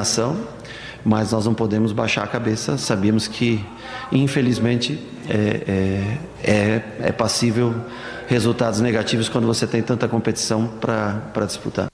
ação, mas nós não podemos baixar a cabeça. Sabíamos que, infelizmente, é passível resultados negativos quando você tem tanta competição para disputar.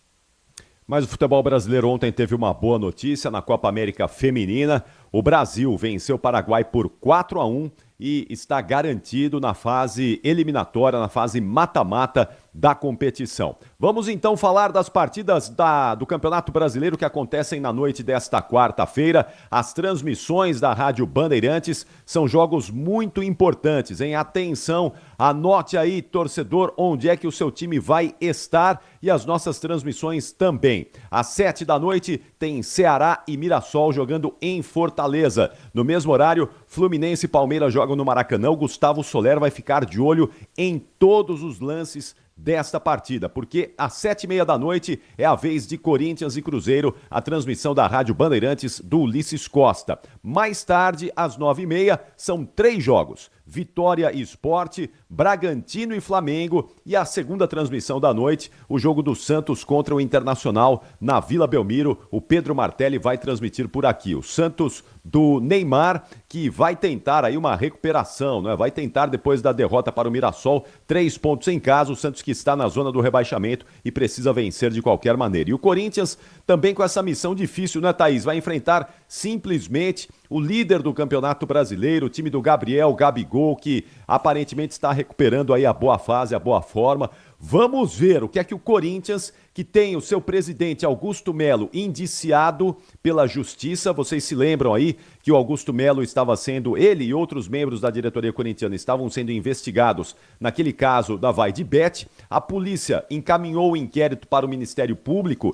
Mas o futebol brasileiro ontem teve uma boa notícia na Copa América Feminina. O Brasil venceu o Paraguai por 4-1 e está garantido na fase eliminatória, na fase mata-mata da competição. Vamos então falar das partidas do Campeonato Brasileiro que acontecem na noite desta quarta-feira. As transmissões da Rádio Bandeirantes são jogos muito importantes, hein? Atenção, anote aí, torcedor, onde é que o seu time vai estar e as nossas transmissões também. Às 7h tem Ceará e Mirassol jogando em Fortaleza. No mesmo horário, Fluminense e Palmeiras jogam no Maracanã. O Gustavo Soler vai ficar de olho em todos os lances desta partida, porque às 7h30 é a vez de Corinthians e Cruzeiro, a transmissão da Rádio Bandeirantes do Ulisses Costa. Mais tarde, às 9h30, são 3 jogos: Vitória e Sport, Bragantino e Flamengo, e a segunda transmissão da noite, o jogo do Santos contra o Internacional na Vila Belmiro. O Pedro Martelli vai transmitir por aqui. O Santos do Neymar, que vai tentar aí uma recuperação, né? Vai tentar, depois da derrota para o Mirassol, 3 pontos em casa. O Santos que está na zona do rebaixamento e precisa vencer de qualquer maneira. E o Corinthians também com essa missão difícil, né, Thaís? Vai enfrentar simplesmente o líder do Campeonato Brasileiro, o time do Gabigol, que aparentemente está recuperando aí a boa fase, a boa forma. Vamos ver o que é que o Corinthians, que tem o seu presidente Augusto Melo indiciado pela Justiça. Vocês se lembram aí que o Augusto Melo estava sendo, ele e outros membros da diretoria corintiana estavam sendo investigados naquele caso da Vai de Bet. A polícia encaminhou o inquérito para o Ministério Público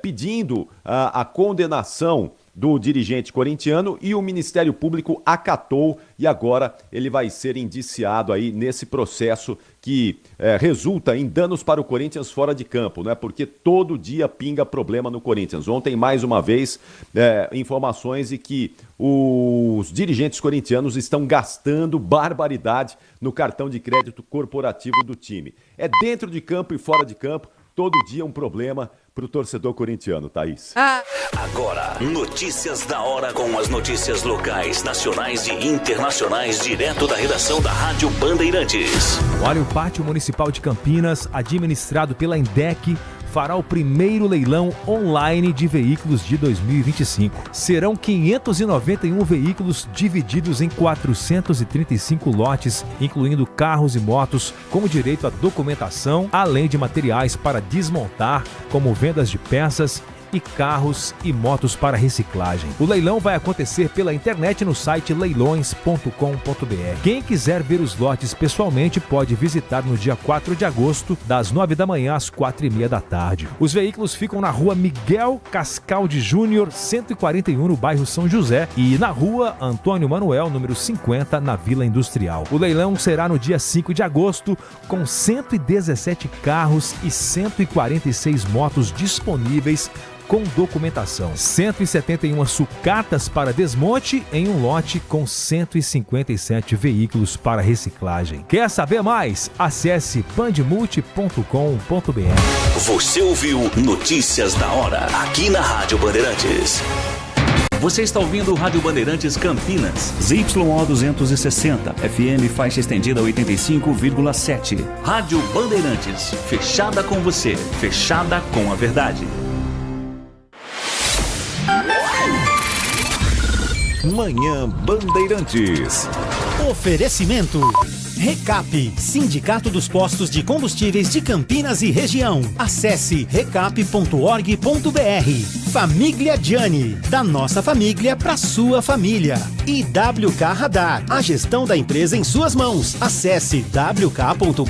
pedindo a condenação do dirigente corintiano, e o Ministério Público acatou, e agora ele vai ser indiciado aí nesse processo que resulta em danos para o Corinthians fora de campo, né? Porque todo dia pinga problema no Corinthians. Ontem, mais uma vez, informações de que os dirigentes corintianos estão gastando barbaridade no cartão de crédito corporativo do time. É dentro de campo e fora de campo, todo dia um problema para o torcedor corintiano, Thaís. Agora, notícias da hora com as notícias locais, nacionais e internacionais, direto da redação da Rádio Bandeirantes. Olha, o Pátio Municipal de Campinas, administrado pela Indec, fará o primeiro leilão online de veículos de 2025. Serão 591 veículos divididos em 435 lotes, incluindo carros e motos, com direito à documentação, além de materiais para desmontar, como vendas de peças e carros e motos para reciclagem. O leilão vai acontecer pela internet no site leilões.com.br. Quem quiser ver os lotes pessoalmente pode visitar no dia 4 de agosto, das 9 da manhã às 4h30 da tarde. Os veículos ficam na rua Miguel Cascaldi Júnior, 141, no bairro São José, e na rua Antônio Manuel, número 50, na Vila Industrial. O leilão será no dia 5 de agosto, com 117 carros e 146 motos disponíveis com documentação. 171 sucatas para desmonte em um lote com 157 veículos para reciclagem. Quer saber mais? Acesse pandemulti.com.br. Você ouviu Notícias da Hora, aqui na Rádio Bandeirantes. Você está ouvindo Rádio Bandeirantes Campinas, ZYO 260, FM faixa estendida 85,7. Rádio Bandeirantes, fechada com você, fechada com a verdade. Manhã Bandeirantes. Oferecimento Recap, Sindicato dos Postos de Combustíveis de Campinas e Região. Acesse recap.org.br. Família Gianni, da nossa família para sua família. E WK Radar, a gestão da empresa em suas mãos. Acesse wk.com.br.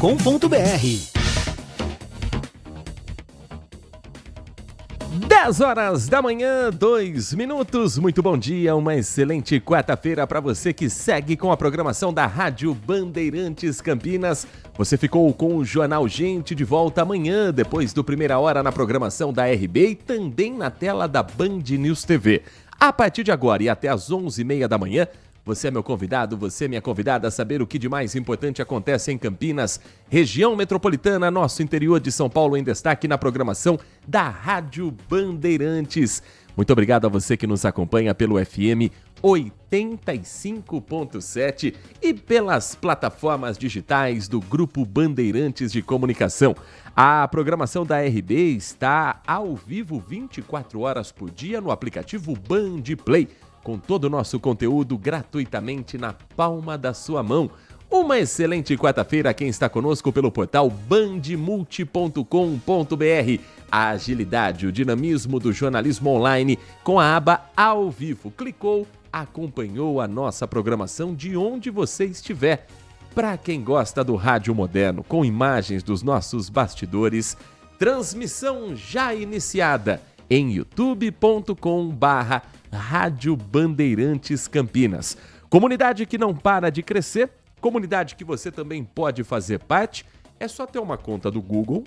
10h da manhã, 2 minutos. Muito bom dia, uma excelente quarta-feira para você que segue com a programação da Rádio Bandeirantes Campinas. Você ficou com o Jornal Gente de volta amanhã, depois do Primeira Hora na programação da RB e também na tela da Band News TV. A partir de agora e até às 11h30 da manhã, você é meu convidado, você é minha convidada a saber o que de mais importante acontece em Campinas, região metropolitana, nosso interior de São Paulo, em destaque na programação da Rádio Bandeirantes. Muito obrigado a você que nos acompanha pelo FM 85.7 e pelas plataformas digitais do Grupo Bandeirantes de Comunicação. A programação da RB está ao vivo 24 horas por dia no aplicativo Band Play, com todo o nosso conteúdo gratuitamente na palma da sua mão. Uma excelente quarta-feira a quem está conosco pelo portal bandmulti.com.br. A agilidade, o dinamismo do jornalismo online com a aba Ao Vivo. Clicou, acompanhou a nossa programação de onde você estiver. Para quem gosta do rádio moderno, com imagens dos nossos bastidores, transmissão já iniciada em youtube.com/Rádio Bandeirantes Campinas. Comunidade que não para de crescer, comunidade que você também pode fazer parte. É só ter uma conta do Google,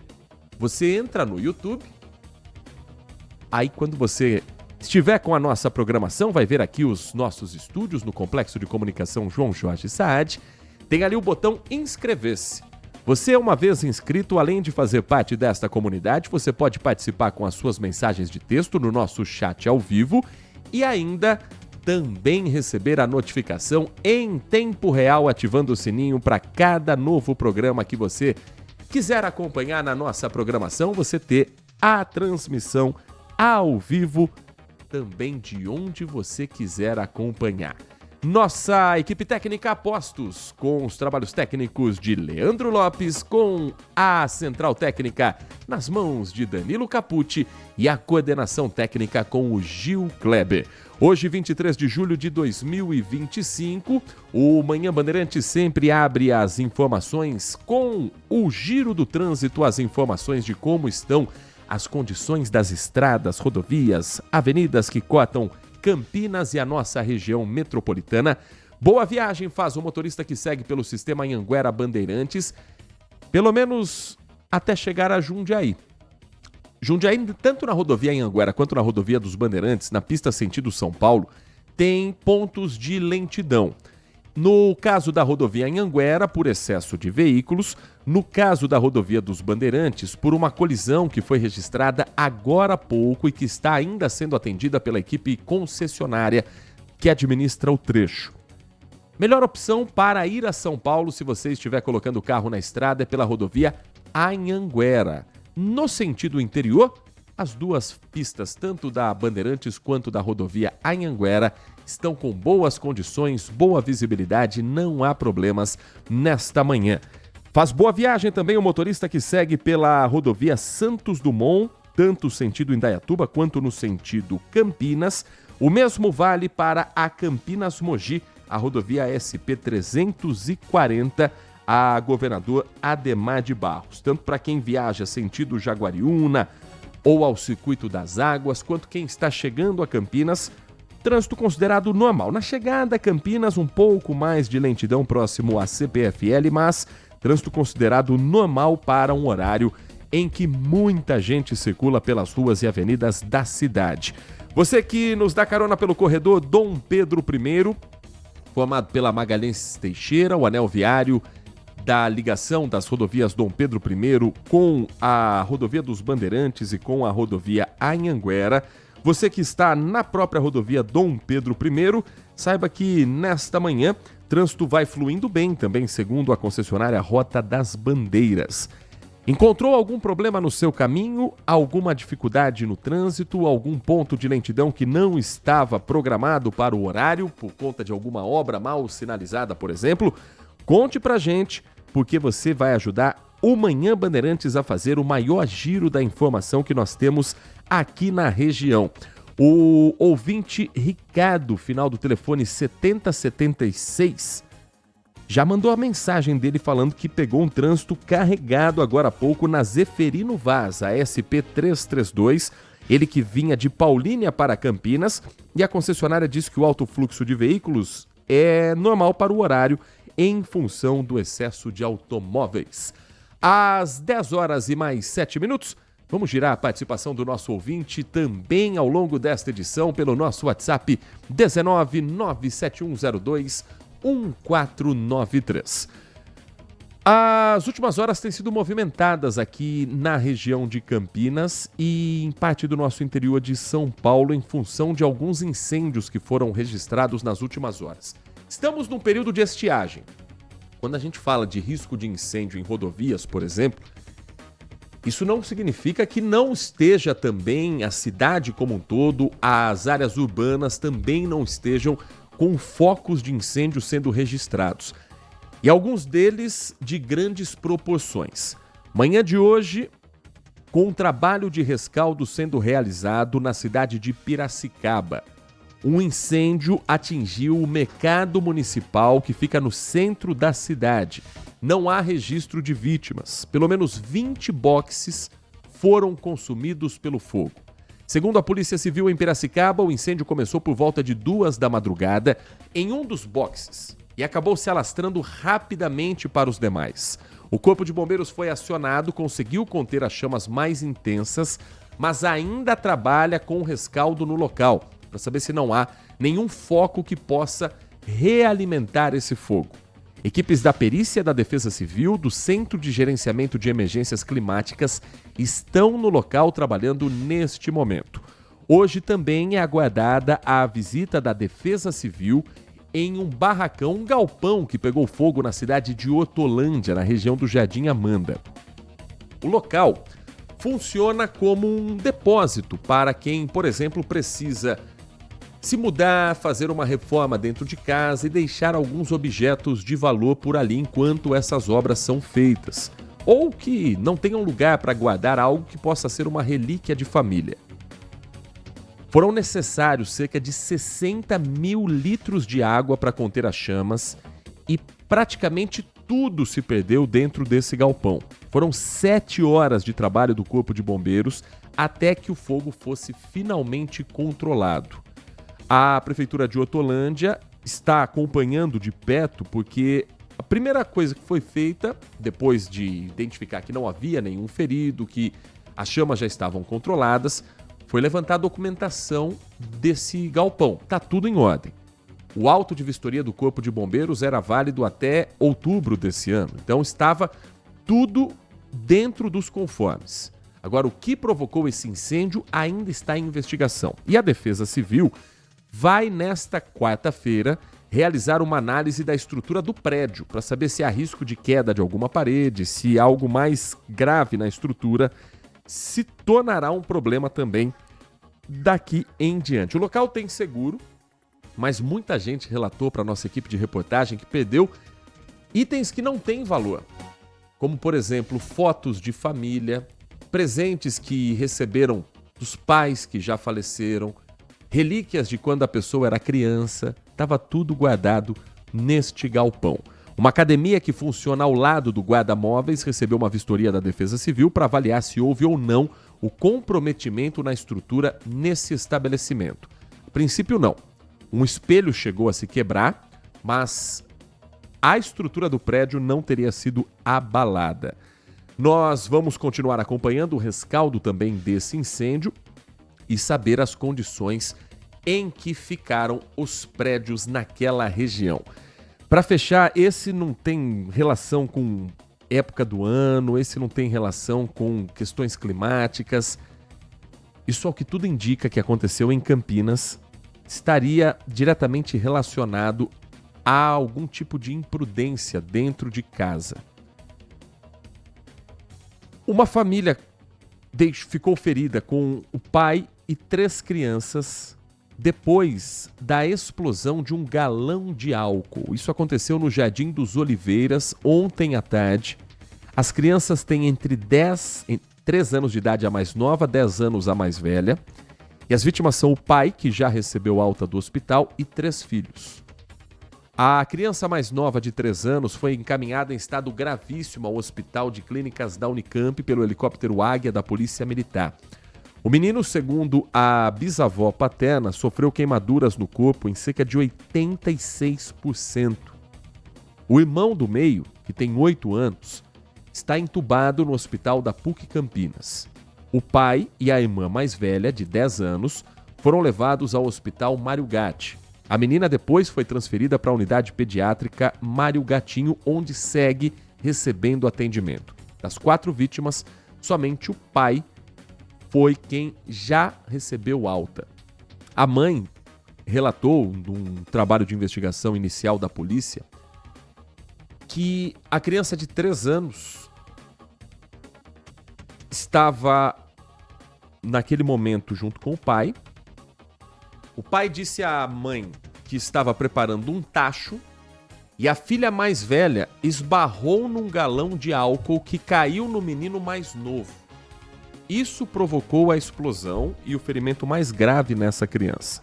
você entra no YouTube, aí quando você estiver com a nossa programação, vai ver aqui os nossos estúdios no Complexo de Comunicação João Jorge Saad, tem ali o botão inscrever-se. Você, uma vez inscrito, além de fazer parte desta comunidade, você pode participar com as suas mensagens de texto no nosso chat ao vivo e ainda também receber a notificação em tempo real, ativando o sininho para cada novo programa que você quiser acompanhar na nossa programação, você ter a transmissão ao vivo também de onde você quiser acompanhar. Nossa equipe técnica Postos, com os trabalhos técnicos de Leandro Lopes, com a central técnica nas mãos de Danilo Capucci e a coordenação técnica com o Gil Kleber. Hoje, 23 de julho de 2025, o Manhã Bandeirante sempre abre as informações com o giro do trânsito, as informações de como estão as condições das estradas, rodovias, avenidas que cortam Campinas e a nossa região metropolitana. Boa viagem faz o motorista que segue pelo sistema Anhanguera Bandeirantes, pelo menos até chegar a Jundiaí. Jundiaí, tanto na rodovia Anhanguera quanto na rodovia dos Bandeirantes, na pista sentido São Paulo, tem pontos de lentidão. No caso da rodovia Anhanguera, por excesso de veículos. No caso da rodovia dos Bandeirantes, por uma colisão que foi registrada agora há pouco e que está ainda sendo atendida pela equipe concessionária que administra o trecho. Melhor opção para ir a São Paulo, se você estiver colocando o carro na estrada, é pela rodovia Anhanguera. No sentido interior, as duas pistas, tanto da Bandeirantes quanto da rodovia Anhanguera, estão com boas condições, boa visibilidade, não há problemas nesta manhã. Faz boa viagem também o motorista que segue pela rodovia Santos Dumont, tanto sentido Indaiatuba quanto no sentido Campinas. O mesmo vale para a Campinas Mogi, a rodovia SP-340, a Governador Ademar de Barros. Tanto para quem viaja sentido Jaguariúna ou ao Circuito das Águas, quanto quem está chegando a Campinas, trânsito considerado normal. Na chegada a Campinas, um pouco mais de lentidão próximo à CPFL, mas trânsito considerado normal para um horário em que muita gente circula pelas ruas e avenidas da cidade. Você que nos dá carona pelo corredor Dom Pedro I, formado pela Magalhães Teixeira, o anel viário da ligação das rodovias Dom Pedro I com a rodovia dos Bandeirantes e com a rodovia Anhanguera. Você que está na própria rodovia Dom Pedro I, saiba que nesta manhã trânsito vai fluindo bem também, segundo a concessionária Rota das Bandeiras. Encontrou algum problema no seu caminho, alguma dificuldade no trânsito, algum ponto de lentidão que não estava programado para o horário, por conta de alguma obra mal sinalizada, por exemplo? Conte pra gente, porque você vai ajudar o Manhã Bandeirantes a fazer o maior giro da informação que nós temos aqui na região. O ouvinte Ricardo, final do telefone 7076, já mandou a mensagem dele falando que pegou um trânsito carregado agora há pouco na Zeferino Vaz, a SP-332, ele que vinha de Paulínia para Campinas, e a concessionária disse que o alto fluxo de veículos é normal para o horário em função do excesso de automóveis. Às 10 horas e mais 7 minutos, vamos girar a participação do nosso ouvinte também ao longo desta edição pelo nosso WhatsApp 19 97102 1493. As últimas horas têm sido movimentadas aqui na região de Campinas e em parte do nosso interior de São Paulo em função de alguns incêndios que foram registrados nas últimas horas. Estamos num período de estiagem. Quando a gente fala de risco de incêndio em rodovias, por exemplo, isso não significa que não esteja também a cidade como um todo, as áreas urbanas também não estejam com focos de incêndio sendo registrados. E alguns deles de grandes proporções. Manhã de hoje, com um trabalho de rescaldo sendo realizado na cidade de Piracicaba. Um incêndio atingiu o mercado municipal que fica no centro da cidade. Não há registro de vítimas. Pelo menos 20 boxes foram consumidos pelo fogo. Segundo a Polícia Civil em Piracicaba, o incêndio começou por volta de 2 da madrugada em um dos boxes e acabou se alastrando rapidamente para os demais. O Corpo de Bombeiros foi acionado, conseguiu conter as chamas mais intensas, mas ainda trabalha com rescaldo no local, para saber se não há nenhum foco que possa realimentar esse fogo. Equipes da Perícia da Defesa Civil, do Centro de Gerenciamento de Emergências Climáticas, estão no local trabalhando neste momento. Hoje também é aguardada a visita da Defesa Civil em um barracão, um galpão que pegou fogo na cidade de Hortolândia, na região do Jardim Amanda. O local funciona como um depósito para quem, por exemplo, precisa se mudar, fazer uma reforma dentro de casa e deixar alguns objetos de valor por ali enquanto essas obras são feitas. Ou que não tenham lugar para guardar algo que possa ser uma relíquia de família. Foram necessários cerca de 60 mil litros de água para conter as chamas e praticamente tudo se perdeu dentro desse galpão. Foram 7 horas de trabalho do Corpo de Bombeiros até que o fogo fosse finalmente controlado. A Prefeitura de Hortolândia está acompanhando de perto porque a primeira coisa que foi feita, depois de identificar que não havia nenhum ferido, que as chamas já estavam controladas, foi levantar a documentação desse galpão. Está tudo em ordem. O auto de vistoria do Corpo de Bombeiros era válido até outubro desse ano. Então estava tudo dentro dos conformes. Agora, o que provocou esse incêndio ainda está em investigação. E a Defesa Civil vai, nesta quarta-feira, realizar uma análise da estrutura do prédio para saber se há risco de queda de alguma parede, se algo mais grave na estrutura se tornará um problema também daqui em diante. O local tem seguro, mas muita gente relatou para a nossa equipe de reportagem que perdeu itens que não têm valor, como, por exemplo, fotos de família, presentes que receberam dos pais que já faleceram, relíquias de quando a pessoa era criança, estava tudo guardado neste galpão. Uma academia que funciona ao lado do guarda-móveis recebeu uma vistoria da Defesa Civil para avaliar se houve ou não o comprometimento na estrutura nesse estabelecimento. A princípio, não. Um espelho chegou a se quebrar, mas a estrutura do prédio não teria sido abalada. Nós vamos continuar acompanhando o rescaldo também desse incêndio e saber as condições em que ficaram os prédios naquela região. Para fechar, esse não tem relação com época do ano, esse não tem relação com questões climáticas. Isso, ao que tudo indica que aconteceu em Campinas, estaria diretamente relacionado a algum tipo de imprudência dentro de casa. Uma família ficou ferida com o pai e 3 crianças depois da explosão de um galão de álcool. Isso aconteceu no Jardim dos Oliveiras ontem à tarde. As crianças têm entre 3 anos de idade a mais nova, 10 anos a mais velha. E as vítimas são o pai, que já recebeu alta do hospital, e 3 filhos. A criança mais nova de 3 anos foi encaminhada em estado gravíssimo ao Hospital de Clínicas da Unicamp pelo helicóptero Águia da Polícia Militar. O menino, segundo a bisavó paterna, sofreu queimaduras no corpo em cerca de 86%. O irmão do meio, que tem 8 anos, está entubado no hospital da PUC Campinas. O pai e a irmã mais velha, de 10 anos, foram levados ao hospital Mário Gatti. A menina depois foi transferida para a unidade pediátrica Mário Gatinho, onde segue recebendo atendimento. Das 4 vítimas, somente o pai foi quem já recebeu alta. A mãe relatou, num trabalho de investigação inicial da polícia, que a criança de 3 anos estava naquele momento junto com o pai. O pai disse à mãe que estava preparando um tacho e a filha mais velha esbarrou num galão de álcool que caiu no menino mais novo. Isso provocou a explosão e o ferimento mais grave nessa criança.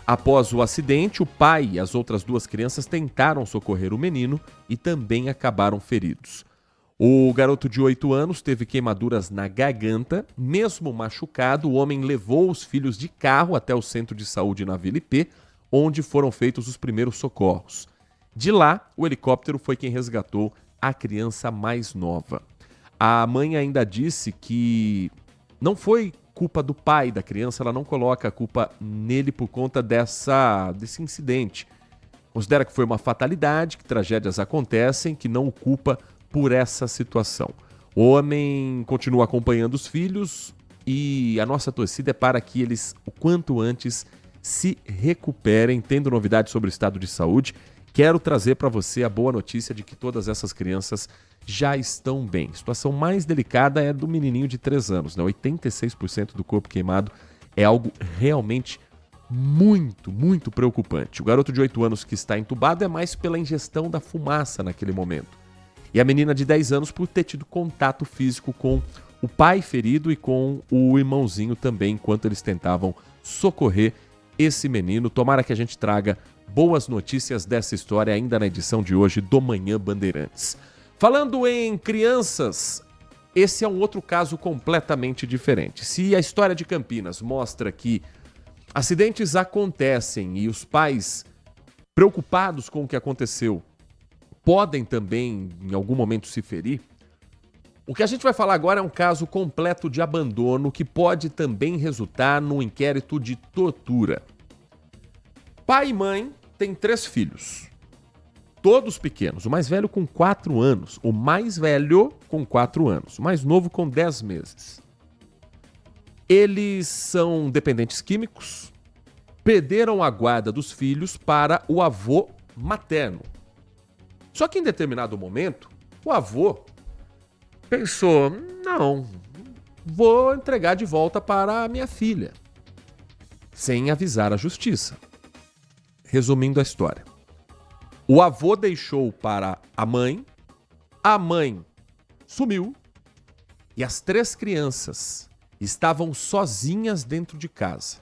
Após o acidente, o pai e as outras 2 crianças tentaram socorrer o menino e também acabaram feridos. O garoto de 8 anos teve queimaduras na garganta. Mesmo machucado, o homem levou os filhos de carro até o centro de saúde na Vila IP, onde foram feitos os primeiros socorros. De lá, o helicóptero foi quem resgatou a criança mais nova. A mãe ainda disse que não foi culpa do pai da criança, ela não coloca a culpa nele por conta desse incidente. Considera que foi uma fatalidade, que tragédias acontecem, que não o culpa por essa situação. O homem continua acompanhando os filhos e a nossa torcida é para que eles, o quanto antes, se recuperem. Tendo novidades sobre o estado de saúde, quero trazer para você a boa notícia de que todas essas crianças já estão bem. A situação mais delicada é do menininho de 3 anos, né? 86% do corpo queimado é algo realmente muito, muito preocupante. O garoto de 8 anos que está entubado é mais pela ingestão da fumaça naquele momento. E a menina de 10 anos por ter tido contato físico com o pai ferido e com o irmãozinho também, enquanto eles tentavam socorrer esse menino. Tomara que a gente traga boas notícias dessa história ainda na edição de hoje do Manhã Bandeirantes. Falando em crianças, esse é um outro caso completamente diferente. Se a história de Campinas mostra que acidentes acontecem e os pais, preocupados com o que aconteceu, podem também em algum momento se ferir, o que a gente vai falar agora é um caso completo de abandono que pode também resultar num inquérito de tortura. Pai e mãe têm 3 filhos. Todos pequenos, o mais velho com 4 anos, o mais velho com 4 anos, o mais novo com 10 meses. Eles são dependentes químicos, perderam a guarda dos filhos para o avô materno. Só que em determinado momento, o avô pensou, não, vou entregar de volta para a minha filha, sem avisar a justiça. Resumindo a história. O avô deixou para a mãe sumiu e as 3 crianças estavam sozinhas dentro de casa,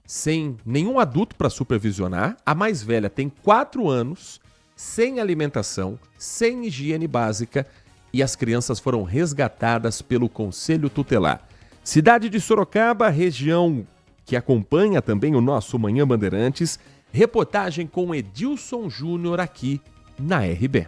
sem nenhum adulto para supervisionar. A mais velha tem 4 anos, sem alimentação, sem higiene básica e as crianças foram resgatadas pelo Conselho Tutelar. Cidade de Sorocaba, região que acompanha também o nosso Manhã Bandeirantes. Reportagem com Edilson Júnior aqui na RB.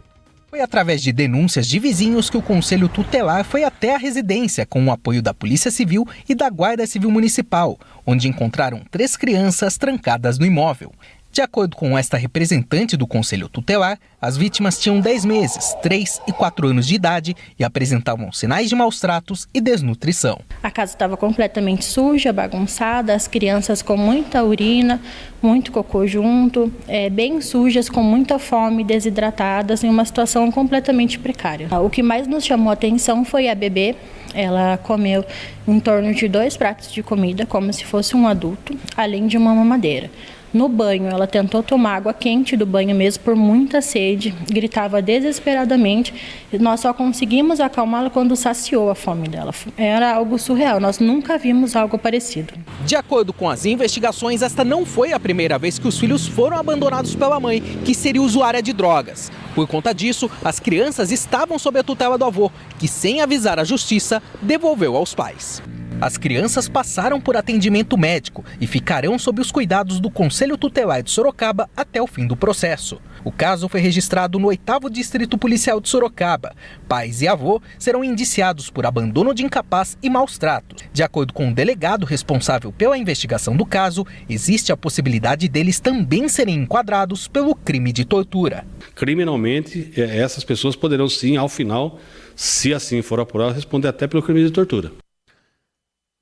Foi através de denúncias de vizinhos que o Conselho Tutelar foi até a residência com o apoio da Polícia Civil e da Guarda Civil Municipal, onde encontraram 3 crianças trancadas no imóvel. De acordo com esta representante do Conselho Tutelar, as vítimas tinham 10 meses, 3 e 4 anos de idade e apresentavam sinais de maus tratos e desnutrição. A casa estava completamente suja, bagunçada, as crianças com muita urina, muito cocô junto, bem sujas, com muita fome, desidratadas, em uma situação completamente precária. O que mais nos chamou a atenção foi a bebê. Ela comeu em torno de 2 pratos de comida, como se fosse um adulto, além de uma mamadeira. No banho, ela tentou tomar água quente do banho mesmo por muita sede, gritava desesperadamente. Nós só conseguimos acalmá-la quando saciou a fome dela. Era algo surreal, nós nunca vimos algo parecido. De acordo com as investigações, esta não foi a primeira vez que os filhos foram abandonados pela mãe, que seria usuária de drogas. Por conta disso, as crianças estavam sob a tutela do avô, que sem avisar a justiça, devolveu aos pais. As crianças passaram por atendimento médico e ficarão sob os cuidados do Conselho Tutelar de Sorocaba até o fim do processo. O caso foi registrado no 8º Distrito Policial de Sorocaba. Pais e avô serão indiciados por abandono de incapaz e maus tratos. De acordo com o delegado responsável pela investigação do caso, existe a possibilidade deles também serem enquadrados pelo crime de tortura. Criminalmente, essas pessoas poderão sim, ao final, se assim for apurado, responder até pelo crime de tortura.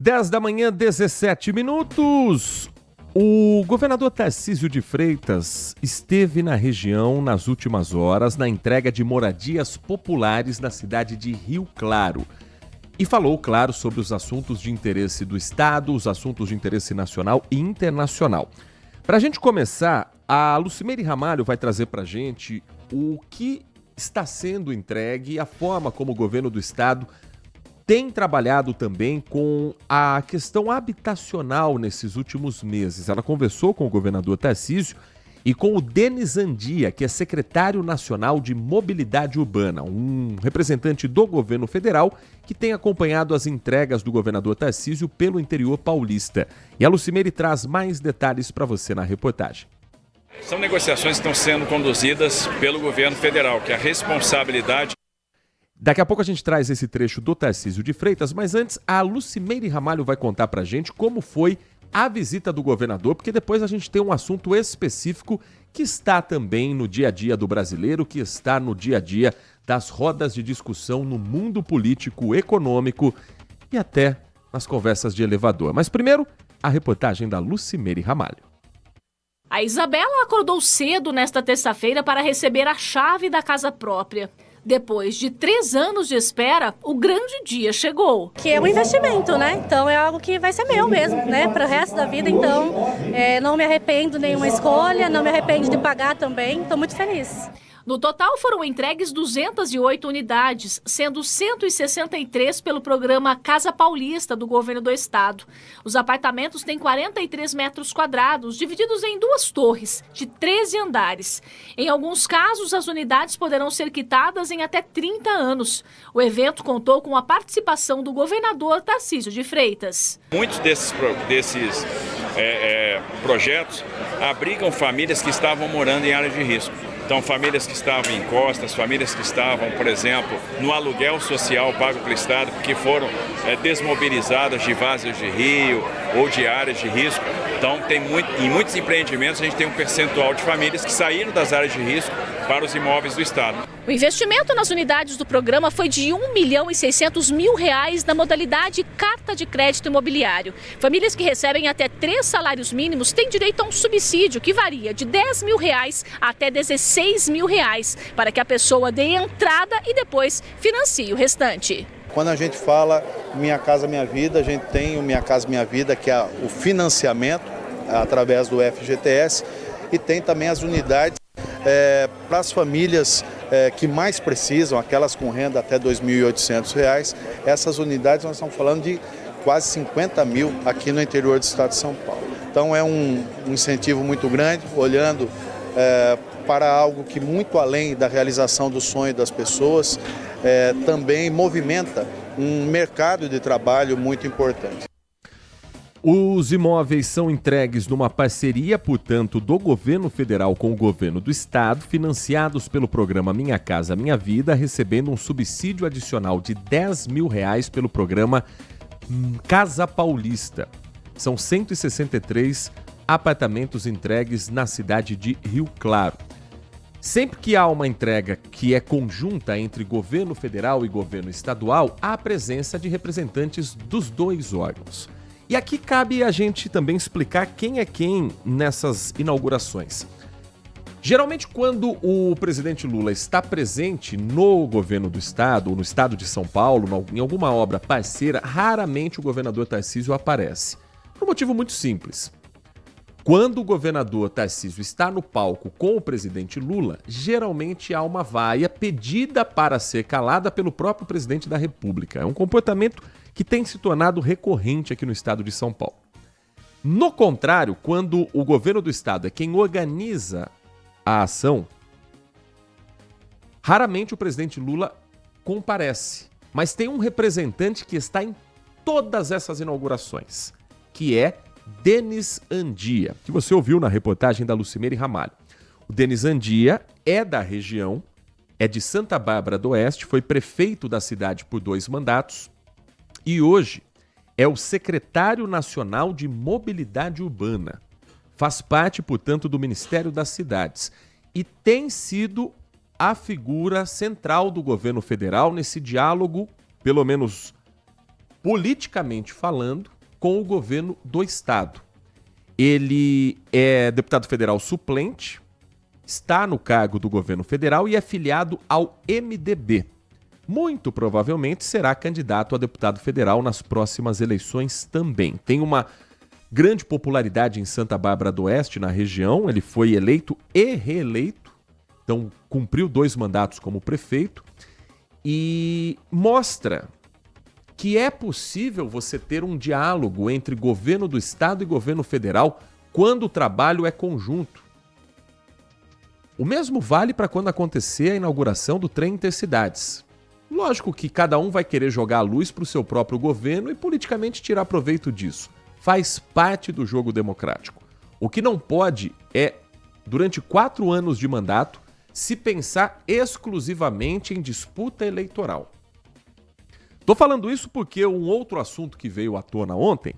10 da manhã, 17 minutos. O governador Tarcísio de Freitas esteve na região nas últimas horas na entrega de moradias populares na cidade de Rio Claro. E falou, claro, sobre os assuntos de interesse do Estado, os assuntos de interesse nacional e internacional. Para a gente começar, a Lucimeire Ramalho vai trazer para a gente o que está sendo entregue e a forma como o governo do Estado tem trabalhado também com a questão habitacional nesses últimos meses. Ela conversou com o governador Tarcísio e com o Denis Andia, que é secretário nacional de Mobilidade Urbana, um representante do governo federal que tem acompanhado as entregas do governador Tarcísio pelo interior paulista. E a Lucimeire traz mais detalhes para você na reportagem. São negociações que estão sendo conduzidas pelo governo federal, que a responsabilidade... Daqui a pouco a gente traz esse trecho do Tarcísio de Freitas, mas antes a Lucimeire Ramalho vai contar pra gente como foi a visita do governador, porque depois a gente tem um assunto específico que está também no dia a dia do brasileiro, que está no dia a dia das rodas de discussão no mundo político, econômico e até nas conversas de elevador. Mas primeiro, a reportagem da Lucimeire Ramalho. A Isabela acordou cedo nesta terça-feira para receber a chave da casa própria. Depois de 3 anos de espera, o grande dia chegou. Que é um investimento, né? Então é algo que vai ser meu mesmo, né? Para o resto da vida. Então não me arrependo de nenhuma escolha, não me arrependo de pagar também. Estou muito feliz. No total foram entregues 208 unidades, sendo 163 pelo programa Casa Paulista do governo do estado. Os apartamentos têm 43 metros quadrados, divididos em 2 torres, de 13 andares. Em alguns casos, as unidades poderão ser quitadas em até 30 anos. O evento contou com a participação do governador Tarcísio de Freitas. Muitos desses projetos abrigam famílias que estavam morando em áreas de risco. Então, famílias que estavam em encostas, famílias que estavam, por exemplo, no aluguel social pago pelo Estado, porque foram desmobilizadas de várzeas de rio ou de áreas de risco. Então, em muitos empreendimentos, a gente tem um percentual de famílias que saíram das áreas de risco para os imóveis do Estado. O investimento nas unidades do programa foi de R$ 1.600.000 na modalidade carta de crédito imobiliário. Famílias que recebem até 3 salários mínimos têm direito a um subsídio que varia de R$ 10.000 até R$ 16.000 para que a pessoa dê entrada e depois financie o restante. Quando a gente fala Minha Casa Minha Vida, a gente tem o Minha Casa Minha Vida, que é o financiamento através do FGTS, e tem também as unidades para as famílias que mais precisam, aquelas com renda até R$ 2.800. Essas unidades nós estamos falando de quase 50 mil aqui no interior do estado de São Paulo. Então é um incentivo muito grande, olhando para algo que muito além da realização do sonho das pessoas, também movimenta um mercado de trabalho muito importante. Os imóveis são entregues numa parceria, portanto, do governo federal com o governo do estado, financiados pelo programa Minha Casa Minha Vida, recebendo um subsídio adicional de R$ 10.000 pelo programa Casa Paulista. São 163 apartamentos entregues na cidade de Rio Claro. Sempre que há uma entrega que é conjunta entre governo federal e governo estadual, há a presença de representantes dos 2 órgãos. E aqui cabe a gente também explicar quem é quem nessas inaugurações. Geralmente, quando o presidente Lula está presente no governo do estado, ou no estado de São Paulo, em alguma obra parceira, raramente o governador Tarcísio aparece. Por um motivo muito simples. Quando o governador Tarcísio está no palco com o presidente Lula, geralmente há uma vaia pedida para ser calada pelo próprio presidente da República. É um comportamento que tem se tornado recorrente aqui no estado de São Paulo. No contrário, quando o governo do estado é quem organiza a ação, raramente o presidente Lula comparece, mas tem um representante que está em todas essas inaugurações, que é Denis Andia, que você ouviu na reportagem da Lucimeire Ramalho. O Denis Andia é da região, é de Santa Bárbara do Oeste, foi prefeito da cidade por 2 mandatos e hoje é o secretário nacional de Mobilidade Urbana. Faz parte, portanto, do Ministério das Cidades e tem sido a figura central do governo federal nesse diálogo, pelo menos politicamente falando, com o governo do estado. Ele é deputado federal suplente, está no cargo do governo federal e é filiado ao MDB. Muito provavelmente será candidato a deputado federal nas próximas eleições também. Tem uma grande popularidade em Santa Bárbara do Oeste, na região. Ele foi eleito e reeleito, então cumpriu 2 mandatos como prefeito e mostra que é possível você ter um diálogo entre governo do estado e governo federal quando o trabalho é conjunto. O mesmo vale para quando acontecer a inauguração do trem Intercidades. Lógico que cada um vai querer jogar a luz para o seu próprio governo e politicamente tirar proveito disso. Faz parte do jogo democrático. O que não pode é, durante 4 anos de mandato, se pensar exclusivamente em disputa eleitoral. Estou falando isso porque um outro assunto que veio à tona ontem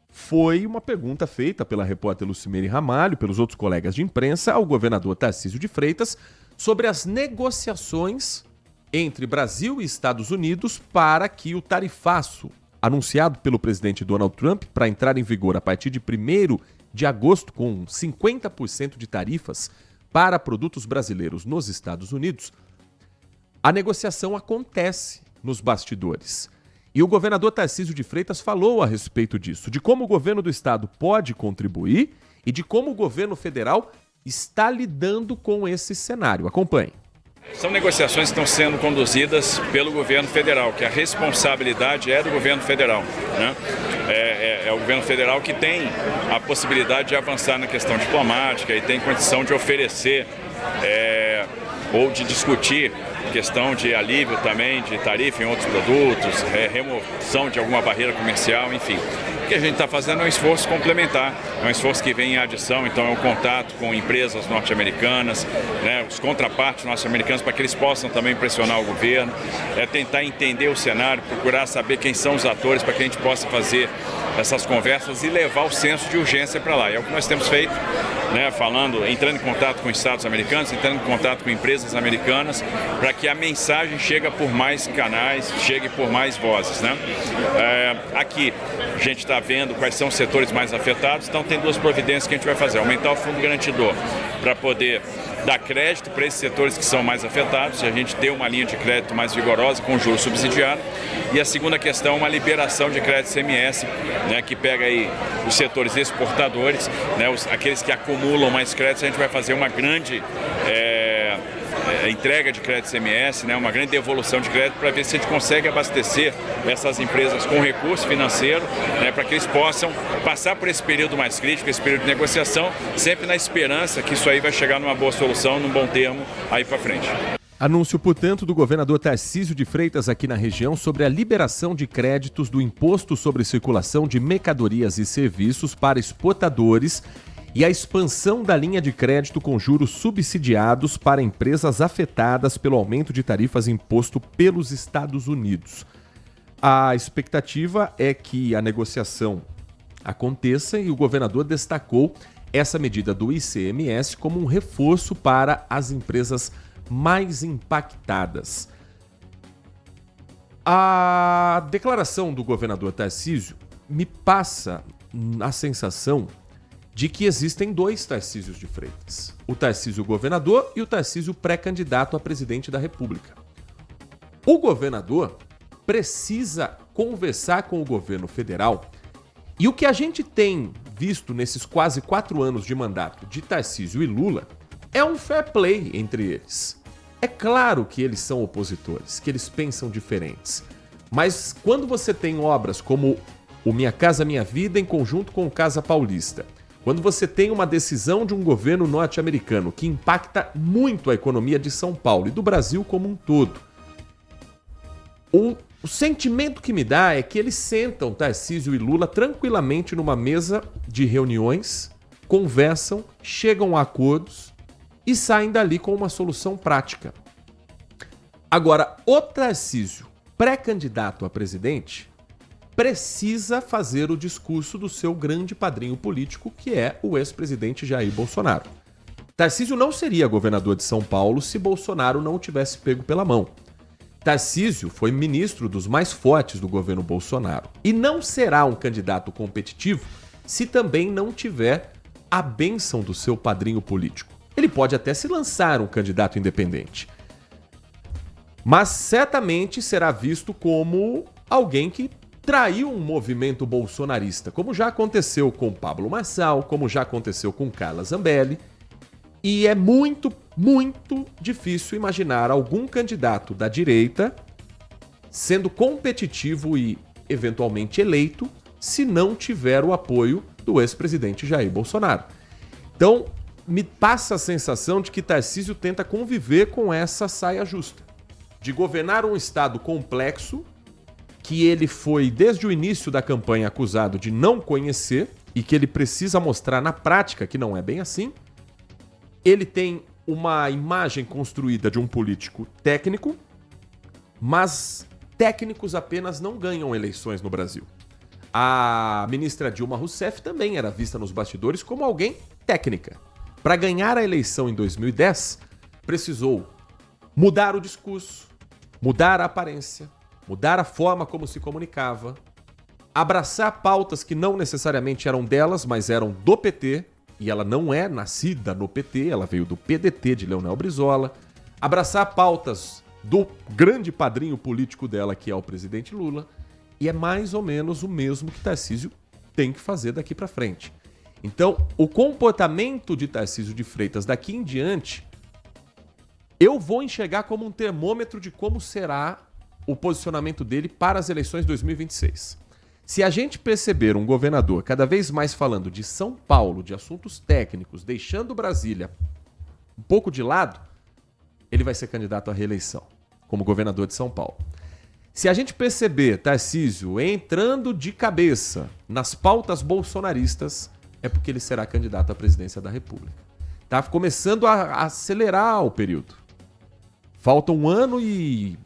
foi uma pergunta feita pela repórter Lucimeire Ramalho, pelos outros colegas de imprensa, ao governador Tarcísio de Freitas, sobre as negociações entre Brasil e Estados Unidos para que o tarifaço anunciado pelo presidente Donald Trump para entrar em vigor a partir de 1º de agosto com 50% de tarifas para produtos brasileiros nos Estados Unidos, a negociação acontece nos bastidores. E o governador Tarcísio de Freitas falou a respeito disso, de como o governo do estado pode contribuir e de como o governo federal está lidando com esse cenário. Acompanhe. São negociações que estão sendo conduzidas pelo governo federal, que a responsabilidade é do governo federal, né? É o governo federal que tem a possibilidade de avançar na questão diplomática e tem condição de oferecer ou de discutir questão de alívio também de tarifa em outros produtos, remoção de alguma barreira comercial, enfim. O que a gente está fazendo é um esforço complementar, é um esforço que vem em adição, então é um contato com empresas norte-americanas, né, os contrapartes norte-americanos, para que eles possam também pressionar o governo, é tentar entender o cenário, procurar saber quem são os atores para que a gente possa fazer essas conversas e levar o senso de urgência para lá. E é o que nós temos feito, né, entrando em contato com estados americanos, entrando em contato com empresas americanas, para que a mensagem chegue por mais canais, chegue por mais vozes, né? Aqui a gente está vendo quais são os setores mais afetados, então tem 2 providências que a gente vai fazer: aumentar o fundo garantidor para poder dar crédito para esses setores que são mais afetados, e a gente ter uma linha de crédito mais vigorosa com juros subsidiados. E a segunda questão, uma liberação de crédito CMS, né, que pega aí os setores exportadores, né, aqueles que acumulam mais créditos. A gente vai fazer uma grande entrega de crédito CMS, né, uma grande devolução de crédito, para ver se a gente consegue abastecer essas empresas com recurso financeiro, né, para que eles possam passar por esse período mais crítico, esse período de negociação, sempre na esperança que isso aí vai chegar numa boa solução, num bom termo aí para frente. Anúncio, portanto, do governador Tarcísio de Freitas aqui na região sobre a liberação de créditos do Imposto sobre Circulação de Mercadorias e Serviços para exportadores e a expansão da linha de crédito com juros subsidiados para empresas afetadas pelo aumento de tarifas imposto pelos Estados Unidos. A expectativa é que a negociação aconteça e o governador destacou essa medida do ICMS como um reforço para as empresas mais impactadas. A declaração do governador Tarcísio me passa a sensação de que existem 2 Tarcísios de Freitas. O Tarcísio governador e o Tarcísio pré-candidato a presidente da República. O governador precisa conversar com o governo federal, e o que a gente tem visto nesses quase 4 anos de mandato de Tarcísio e Lula é um fair play entre eles. É claro que eles são opositores, que eles pensam diferentes, mas quando você tem obras como o Minha Casa Minha Vida em conjunto com o Casa Paulista, quando você tem uma decisão de um governo norte-americano que impacta muito a economia de São Paulo e do Brasil como um todo, o O sentimento que me dá é que eles sentam, Tarcísio e Lula, tranquilamente numa mesa de reuniões, conversam, chegam a acordos e saem dali com uma solução prática. Agora, o Tarcísio, pré-candidato a presidente, precisa fazer o discurso do seu grande padrinho político, que é o ex-presidente Jair Bolsonaro. Tarcísio não seria governador de São Paulo se Bolsonaro não o tivesse pego pela mão. Tarcísio foi ministro dos mais fortes do governo Bolsonaro e não será um candidato competitivo se também não tiver a bênção do seu padrinho político. Ele pode até se lançar um candidato independente, mas certamente será visto como alguém que traiu um movimento bolsonarista, como já aconteceu com Pablo Marçal, como já aconteceu com Carla Zambelli. E é muito, muito difícil imaginar algum candidato da direita sendo competitivo e eventualmente eleito se não tiver o apoio do ex-presidente Jair Bolsonaro. Então, me passa a sensação de que Tarcísio tenta conviver com essa saia justa, de governar um estado complexo que ele foi, desde o início da campanha, acusado de não conhecer e que ele precisa mostrar na prática que não é bem assim. Ele tem uma imagem construída de um político técnico, mas técnicos apenas não ganham eleições no Brasil. A ministra Dilma Rousseff também era vista nos bastidores como alguém técnica. Para ganhar a eleição em 2010, precisou mudar o discurso, mudar a aparência, mudar a forma como se comunicava, abraçar pautas que não necessariamente eram delas, mas eram do PT, e ela não é nascida no PT, ela veio do PDT de Leonel Brizola, abraçar pautas do grande padrinho político dela, que é o presidente Lula, e é mais ou menos o mesmo que Tarcísio tem que fazer daqui para frente. Então, o comportamento de Tarcísio de Freitas daqui em diante, eu vou enxergar como um termômetro de como será o posicionamento dele para as eleições de 2026. Se a gente perceber um governador cada vez mais falando de São Paulo, de assuntos técnicos, deixando Brasília um pouco de lado, ele vai ser candidato à reeleição como governador de São Paulo. Se a gente perceber Tarcísio entrando de cabeça nas pautas bolsonaristas, é porque ele será candidato à presidência da República. Tá começando a acelerar o período. Falta um ano e...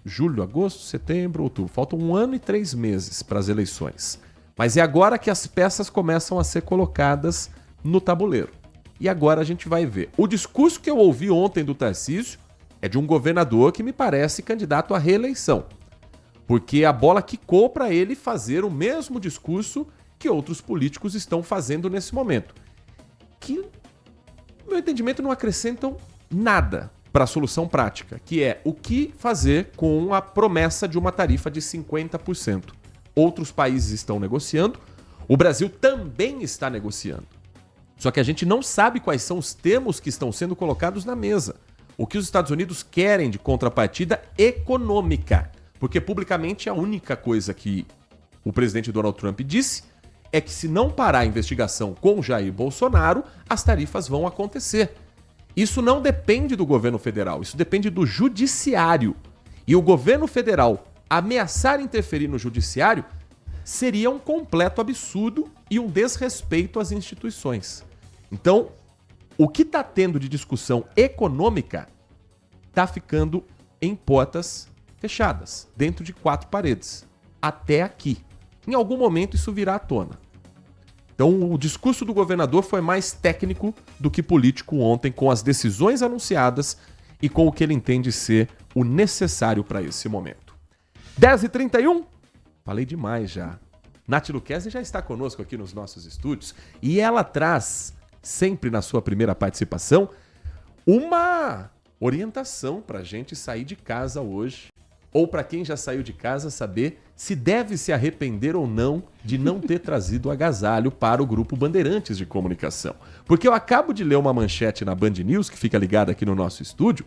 julho, agosto, setembro, outubro. Faltam 1 ano e 3 meses para as eleições. Mas é agora que as peças começam a ser colocadas no tabuleiro. E agora a gente vai ver. O discurso que eu ouvi ontem do Tarcísio é de um governador que me parece candidato à reeleição. Porque a bola quicou para ele fazer o mesmo discurso que outros políticos estão fazendo nesse momento. Que, no meu entendimento, não acrescentam nada para a solução prática, que é o que fazer com a promessa de uma tarifa de 50%. Outros países estão negociando, o Brasil também está negociando. Só que a gente não sabe quais são os termos que estão sendo colocados na mesa. O que os Estados Unidos querem de contrapartida econômica. Porque publicamente a única coisa que o presidente Donald Trump disse é que se não parar a investigação com Jair Bolsonaro, as tarifas vão acontecer. Isso não depende do governo federal, isso depende do judiciário. E o governo federal ameaçar interferir no judiciário seria um completo absurdo e um desrespeito às instituições. Então, o que está tendo de discussão econômica está ficando em portas fechadas, dentro de 4 paredes. Até aqui. Em algum momento isso virá à tona. Então, o discurso do governador foi mais técnico do que político ontem, com as decisões anunciadas e com o que ele entende ser o necessário para esse momento. 10h31, falei demais já. Nath Luquezzi já está conosco aqui nos nossos estúdios e ela traz, sempre na sua primeira participação, uma orientação para a gente sair de casa hoje, ou para quem já saiu de casa saber se deve se arrepender ou não de não ter trazido o agasalho para o Grupo Bandeirantes de Comunicação. Porque eu acabo de ler uma manchete na Band News, que fica ligada aqui no nosso estúdio,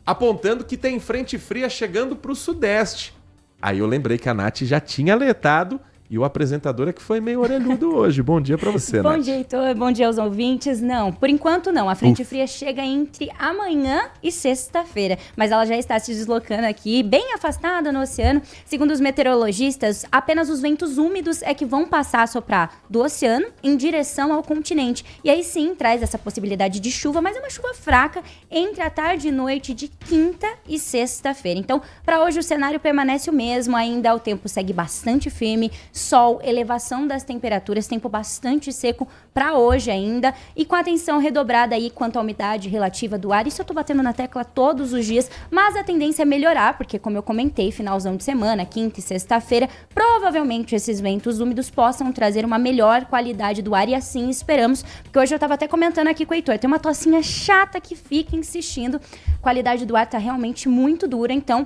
apontando que tem frente fria chegando para o Sudeste. Aí eu lembrei que a Nath já tinha alertado E o apresentador é que foi meio orelhudo hoje. Bom dia pra você, Bom Nath. dia, Heitor. Bom dia aos ouvintes. Não, por enquanto não. A frente fria chega entre amanhã e sexta-feira. Mas ela já está se deslocando aqui, bem afastada no oceano. Segundo os meteorologistas, apenas os ventos úmidos é que vão passar a soprar do oceano em direção ao continente. E aí sim, traz essa possibilidade de chuva, mas é uma chuva fraca entre a tarde e noite de quinta e sexta-feira. Então, para hoje o cenário permanece o mesmo. Ainda o tempo segue bastante firme. Sol, elevação das temperaturas, tempo bastante seco para hoje ainda, e com atenção redobrada aí quanto à umidade relativa do ar. Isso eu tô batendo na tecla todos os dias, mas a tendência é melhorar, porque como eu comentei, finalzão de semana, quinta e sexta-feira, provavelmente esses ventos úmidos possam trazer uma melhor qualidade do ar, e assim esperamos, porque hoje eu tava até comentando aqui com o Heitor, tem uma tocinha chata que fica insistindo, a qualidade do ar tá realmente muito dura, então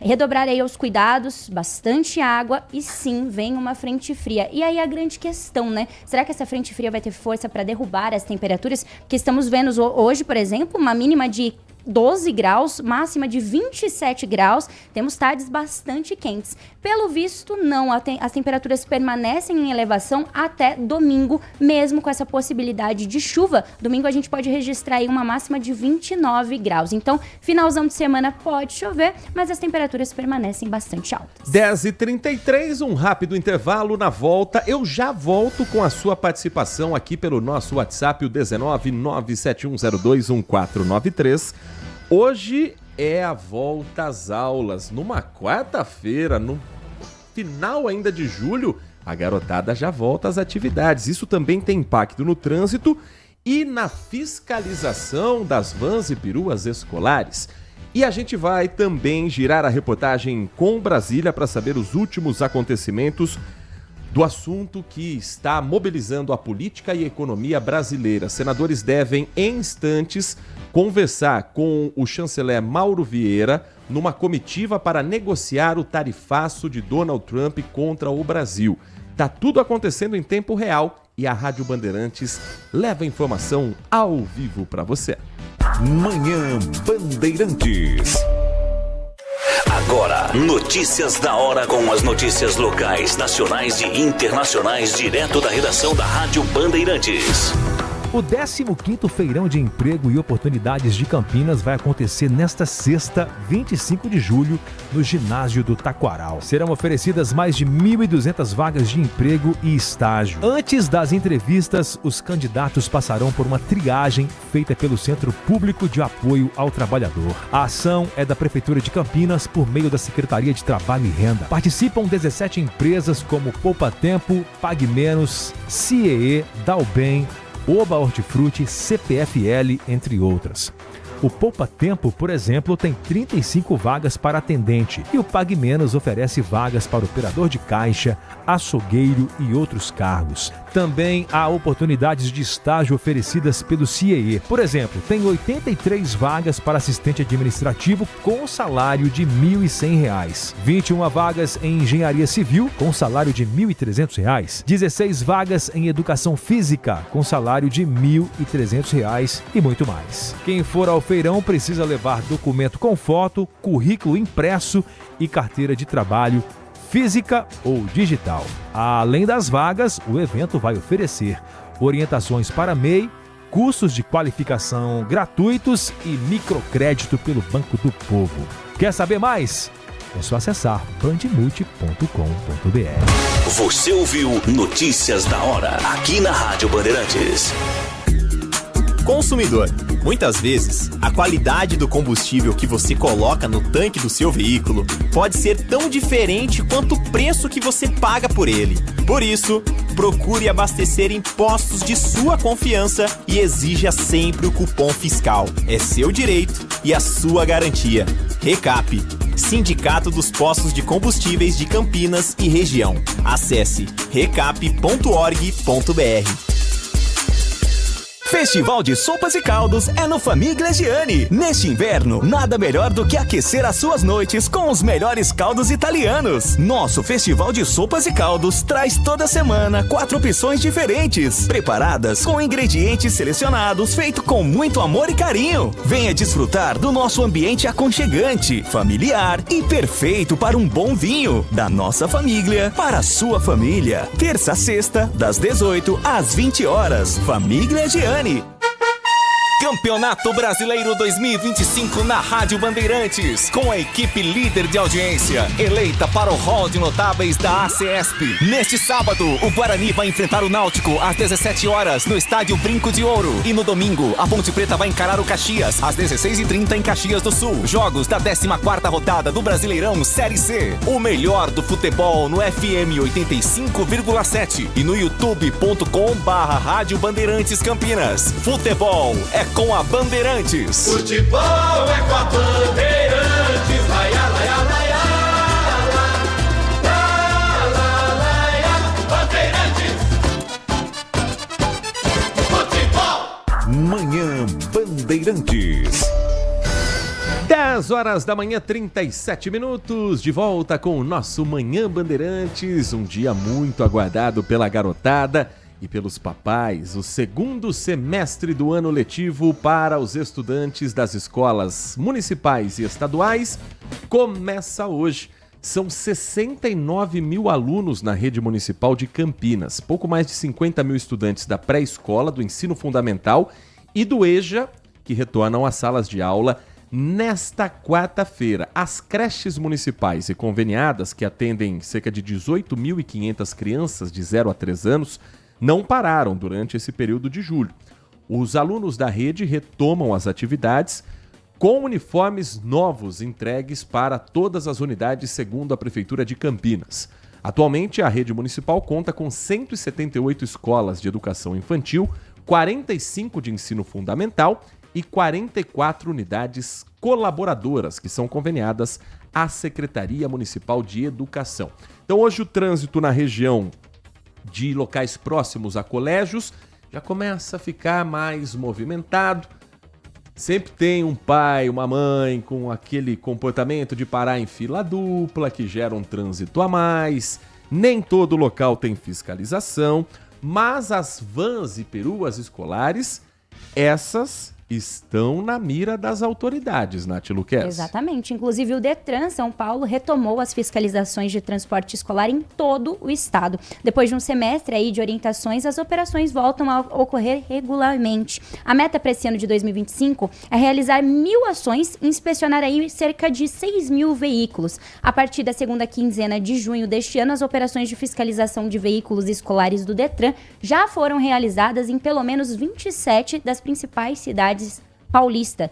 redobrar aí os cuidados, bastante água e sim, vem uma frente fria. E aí a grande questão, né? Será que essa frente fria vai ter força para derrubar as temperaturas? Porque estamos vendo hoje, por exemplo, uma mínima de 12 graus, máxima de 27 graus. Temos tardes bastante quentes. Pelo visto, não. As temperaturas permanecem em elevação até domingo, mesmo com essa possibilidade de chuva. Domingo a gente pode registrar aí uma máxima de 29 graus. Então, finalzão de semana pode chover, mas as temperaturas permanecem bastante altas. 10h33, um rápido intervalo. Na volta, eu já volto com a sua participação aqui pelo nosso WhatsApp, o 19971021493. Hoje é a volta às aulas. Numa quarta-feira, no final ainda de julho, a garotada já volta às atividades. Isso também tem impacto no trânsito e na fiscalização das vans e peruas escolares. E a gente vai também girar a reportagem com Brasília para saber os últimos acontecimentos do assunto que está mobilizando a política e a economia brasileira. Senadores devem, em instantes, conversar com o chanceler Mauro Vieira numa comitiva para negociar o tarifaço de Donald Trump contra o Brasil. Tá tudo acontecendo em tempo real e a Rádio Bandeirantes leva a informação ao vivo para você. Manhã Bandeirantes. Agora, notícias da hora com as notícias locais, nacionais e internacionais, direto da redação da Rádio Bandeirantes. O 15º Feirão de Emprego e Oportunidades de Campinas vai acontecer nesta sexta, 25 de julho, no ginásio do Taquaral. Serão oferecidas mais de 1.200 vagas de emprego e estágio. Antes das entrevistas, os candidatos passarão por uma triagem feita pelo Centro Público de Apoio ao Trabalhador. A ação é da Prefeitura de Campinas por meio da Secretaria de Trabalho e Renda. Participam 17 empresas como Poupa Tempo, Pague Menos, CIEE, Dalbem, Oba Hortifruti, CPFL, entre outras. O Poupa Tempo, por exemplo, tem 35 vagas para atendente e o Pague Menos oferece vagas para operador de caixa, açougueiro e outros cargos. Também há oportunidades de estágio oferecidas pelo CIEE. Por exemplo, tem 83 vagas para assistente administrativo com salário de R$ 1.100. 21 vagas em engenharia civil com salário de R$ 1.300. 16 vagas em educação física com salário de R$ 1.300 e muito mais. Quem for ao feirão precisa levar documento com foto, currículo impresso e carteira de trabalho física ou digital. Além das vagas, o evento vai oferecer orientações para MEI, cursos de qualificação gratuitos e microcrédito pelo Banco do Povo. Quer saber mais? É só acessar bandmulti.com.br. Você ouviu Notícias da Hora, aqui na Rádio Bandeirantes. Consumidor, muitas vezes, a qualidade do combustível que você coloca no tanque do seu veículo pode ser tão diferente quanto o preço que você paga por ele. Por isso, procure abastecer em postos de sua confiança e exija sempre o cupom fiscal. É seu direito e a sua garantia. Recap, Sindicato dos Postos de Combustíveis de Campinas e Região. Acesse recap.org.br. Festival de Sopas e Caldos é no Famiglia Giani. Neste inverno, nada melhor do que aquecer as suas noites com os melhores caldos italianos. Nosso Festival de Sopas e Caldos traz toda semana 4 opções diferentes, preparadas com ingredientes selecionados, feito com muito amor e carinho. Venha desfrutar do nosso ambiente aconchegante, familiar e perfeito para um bom vinho. Da nossa família para a sua família. Terça a sexta, das 18 às 20 horas. Famiglia Giani. Campeonato Brasileiro 2025 na Rádio Bandeirantes, com a equipe líder de audiência, eleita para o hall de notáveis da ACESP. Neste sábado, o Guarani vai enfrentar o Náutico às 17 horas no estádio Brinco de Ouro. E no domingo, a Ponte Preta vai encarar o Caxias às 16h30 em Caxias do Sul. Jogos da 14ª rodada do Brasileirão Série C. O melhor do futebol no FM 85,7 e no youtube.com/Rádio Bandeirantes Campinas. Futebol é com a Bandeirantes. Futebol é com a Bandeirantes. Laia, laia, laia, Bandeirantes. Futebol. Manhã Bandeirantes. 10 horas da manhã, 37 minutos, de volta com o nosso Manhã Bandeirantes, um dia muito aguardado pela garotada e pelos papais. O segundo semestre do ano letivo para os estudantes das escolas municipais e estaduais começa hoje. São 69 mil alunos na rede municipal de Campinas, pouco mais de 50 mil estudantes da pré-escola, do ensino fundamental e do EJA, que retornam às salas de aula nesta quarta-feira. As creches municipais e conveniadas, que atendem cerca de 18.500 crianças de 0 a 3 anos, não pararam durante esse período de julho. Os alunos da rede retomam as atividades com uniformes novos entregues para todas as unidades, segundo a Prefeitura de Campinas. Atualmente, a rede municipal conta com 178 escolas de educação infantil, 45 de ensino fundamental e 44 unidades colaboradoras, que são conveniadas à Secretaria Municipal de Educação. Então, hoje o trânsito na região de locais próximos a colégios já começa a ficar mais movimentado. Sempre tem um pai, uma mãe com aquele comportamento de parar em fila dupla, que gera um trânsito a mais. Nem todo local tem fiscalização, mas as vans e peruas escolares, essas estão na mira das autoridades, Nath Luquez. Exatamente. Inclusive, o Detran São Paulo retomou as fiscalizações de transporte escolar em todo o estado. Depois de um semestre aí de orientações, as operações voltam a ocorrer regularmente. A meta para esse ano de 2025 é realizar 1.000 ações e inspecionar aí cerca de 6.000 veículos. A partir da segunda quinzena de junho deste ano, as operações de fiscalização de veículos escolares do Detran já foram realizadas em pelo menos 27 das principais cidades paulistas.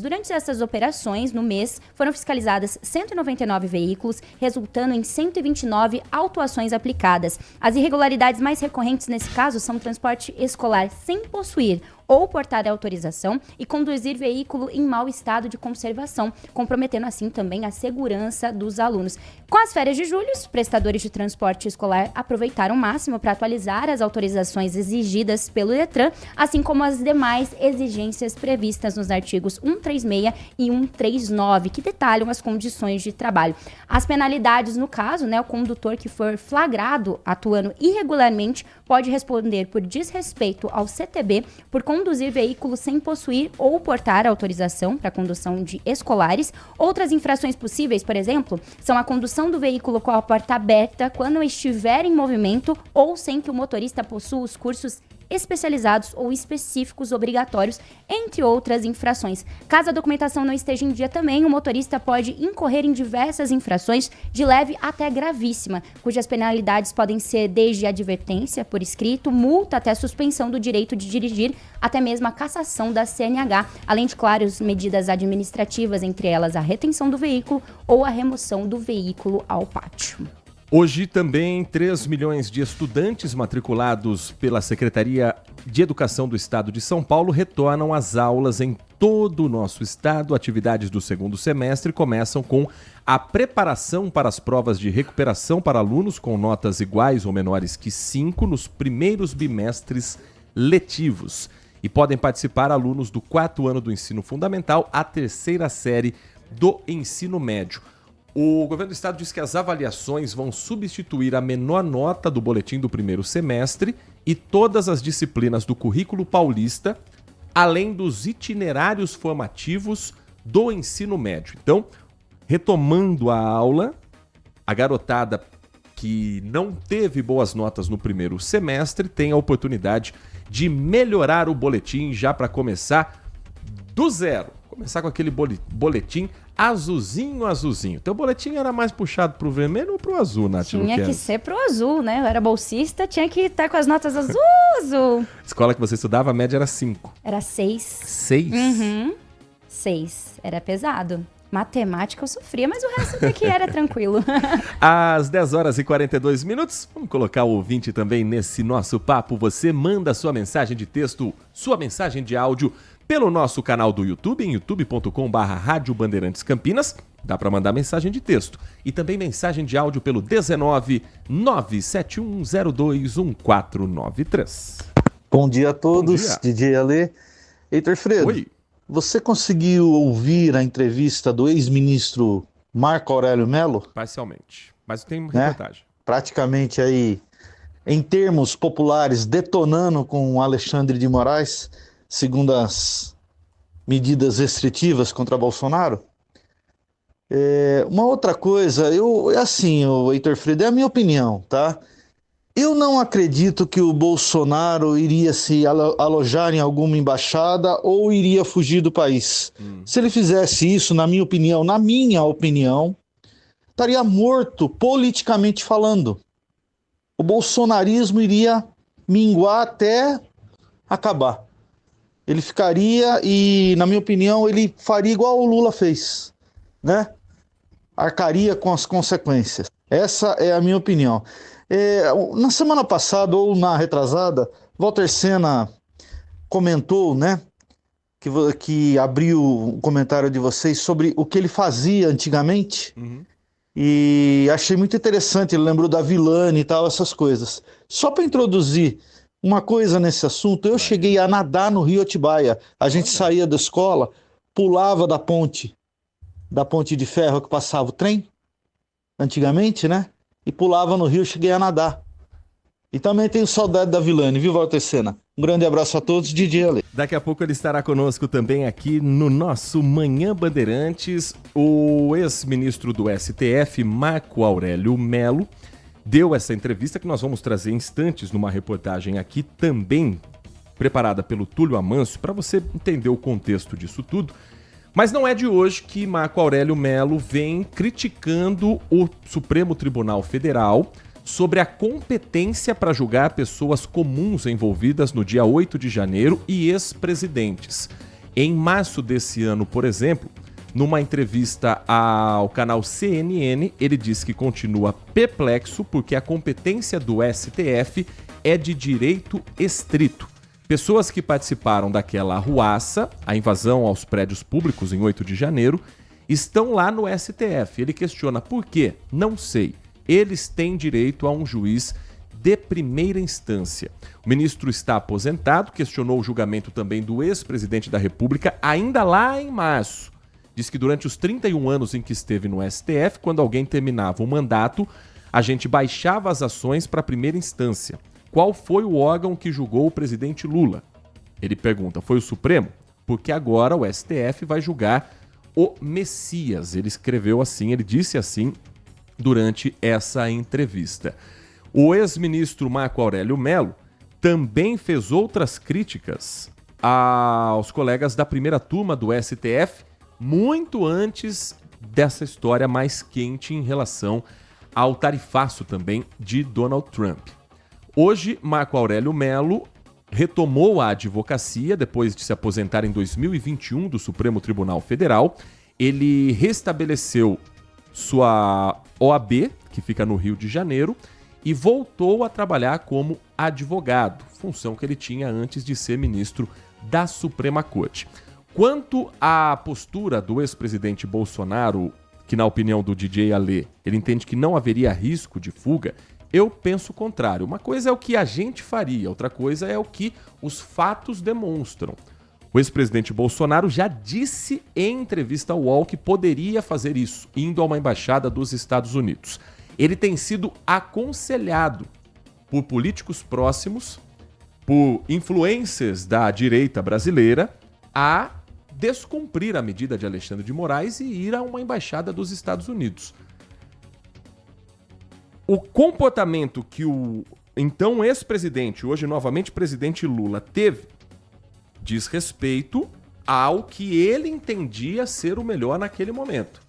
Durante essas operações, no mês, foram fiscalizadas 199 veículos, resultando em 129 autuações aplicadas. As irregularidades mais recorrentes nesse caso são transporte escolar sem possuir ou portar autorização e conduzir veículo em mau estado de conservação, comprometendo assim também a segurança dos alunos. Com as férias de julho, os prestadores de transporte escolar aproveitaram o máximo para atualizar as autorizações exigidas pelo Detran, assim como as demais exigências previstas nos artigos 136 e 139, que detalham as condições de trabalho. As penalidades, no caso, o condutor que for flagrado atuando irregularmente pode responder por desrespeito ao CTB, por conduzir veículo sem possuir ou portar autorização para condução de escolares. Outras infrações possíveis, por exemplo, são a condução do veículo com a porta aberta quando estiver em movimento ou sem que o motorista possua os cursos especializados ou específicos obrigatórios, entre outras infrações. Caso a documentação não esteja em dia também, o motorista pode incorrer em diversas infrações, de leve até gravíssima, cujas penalidades podem ser desde advertência por escrito, multa até suspensão do direito de dirigir, até mesmo a cassação da CNH, além de, claro, medidas administrativas, entre elas a retenção do veículo ou a remoção do veículo ao pátio. Hoje também 3 milhões de estudantes matriculados pela Secretaria de Educação do Estado de São Paulo retornam às aulas em todo o nosso estado. Atividades do segundo semestre começam com a preparação para as provas de recuperação para alunos com notas iguais ou menores que 5 nos primeiros bimestres letivos. e podem participar alunos do 4º ano do ensino fundamental à 3ª série do ensino médio. O governo do estado diz que as avaliações vão substituir a menor nota do boletim do primeiro semestre e todas as disciplinas do currículo paulista, além dos itinerários formativos do ensino médio. Então, retomando a aula, a garotada que não teve boas notas no primeiro semestre tem a oportunidade de melhorar o boletim já para começar do zero. Começar com aquele boletim azulzinho. Então o boletim era mais puxado pro vermelho ou pro azul, Nath? Tinha que ser pro azul, né? Eu era bolsista, tinha que estar com as notas azul. Escola que você estudava, a média era 5. Era 6. 6? Uhum. 6. Era pesado. Matemática eu sofria, mas o resto até que era tranquilo. Às 10h42, vamos colocar o ouvinte também nesse nosso papo. Você manda sua mensagem de texto, sua mensagem de áudio pelo nosso canal do YouTube, em youtube.com/Rádio Bandeirantes Campinas. Dá para mandar mensagem de texto. E também mensagem de áudio pelo 19 971021493. Bom dia a todos, DJ Ale. Heitor Fredo, oi. Você conseguiu ouvir a entrevista do ex-ministro Marco Aurélio Mello? Parcialmente, mas tem uma reportagem. Praticamente aí, em termos populares, detonando com o Alexandre de Moraes, segundo as medidas restritivas contra Bolsonaro. Uma outra coisa, o Heitor Fredo, é a minha opinião, tá? Eu não acredito que o Bolsonaro iria se alojar em alguma embaixada ou iria fugir do país. Se ele fizesse isso, na minha opinião, estaria morto politicamente falando. O bolsonarismo iria minguar até acabar. Ele ficaria e, na minha opinião, ele faria igual o Lula fez, né? Arcaria com as consequências. Essa é a minha opinião. Na semana passada, ou na retrasada, Walter Senna comentou, né? Que abriu o comentário de vocês sobre o que ele fazia antigamente. E achei muito interessante, ele lembrou da Vilane e tal, essas coisas. Só para introduzir uma coisa nesse assunto, eu cheguei a nadar no Rio Atibaia. A gente saía da escola, pulava da ponte de ferro que passava o trem, antigamente, né? E pulava no rio, cheguei a nadar. E também tenho saudade da Vilane, viu, Walter Senna? Um grande abraço a todos, DJ Ale. Daqui a pouco ele estará conosco também aqui no nosso Manhã Bandeirantes. O ex-ministro do STF, Marco Aurélio Mello, deu essa entrevista que nós vamos trazer em instantes numa reportagem aqui também preparada pelo Túlio Amâncio, para você entender o contexto disso tudo. Mas não é de hoje que Marco Aurélio Mello vem criticando o Supremo Tribunal Federal sobre a competência para julgar pessoas comuns envolvidas no dia 8 de janeiro e ex-presidentes. Em março desse ano, por exemplo, numa entrevista ao canal CNN, ele diz que continua perplexo porque a competência do STF é de direito estrito. Pessoas que participaram daquela arruaça, a invasão aos prédios públicos em 8 de janeiro, estão lá no STF. Ele questiona por quê? Não sei. Eles têm direito a um juiz de primeira instância. O ministro está aposentado, questionou o julgamento também do ex-presidente da República, ainda lá em março. Diz que durante os 31 anos em que esteve no STF, quando alguém terminava o mandato, a gente baixava as ações para a primeira instância. Qual foi o órgão que julgou o presidente Lula? Ele pergunta, foi o Supremo? Porque agora o STF vai julgar o Messias. Ele escreveu assim, ele disse assim durante essa entrevista. O ex-ministro Marco Aurélio Mello também fez outras críticas aos colegas da primeira turma do STF, muito antes dessa história mais quente em relação ao tarifaço também de Donald Trump. Hoje, Marco Aurélio Mello retomou a advocacia depois de se aposentar em 2021 do Supremo Tribunal Federal. Ele restabeleceu sua OAB, que fica no Rio de Janeiro, e voltou a trabalhar como advogado, função que ele tinha antes de ser ministro da Suprema Corte. Quanto à postura do ex-presidente Bolsonaro, que na opinião do DJ Ale, ele entende que não haveria risco de fuga, Eu penso o contrário. Uma coisa é o que a gente faria, outra coisa é o que os fatos demonstram. O ex-presidente Bolsonaro já disse em entrevista ao UOL que poderia fazer isso, indo a uma embaixada dos Estados Unidos. Ele tem sido aconselhado por políticos próximos, por influências da direita brasileira, a descumprir a medida de Alexandre de Moraes e ir a uma embaixada dos Estados Unidos. O comportamento que o então ex-presidente, hoje novamente presidente Lula, teve diz respeito ao que ele entendia ser o melhor naquele momento.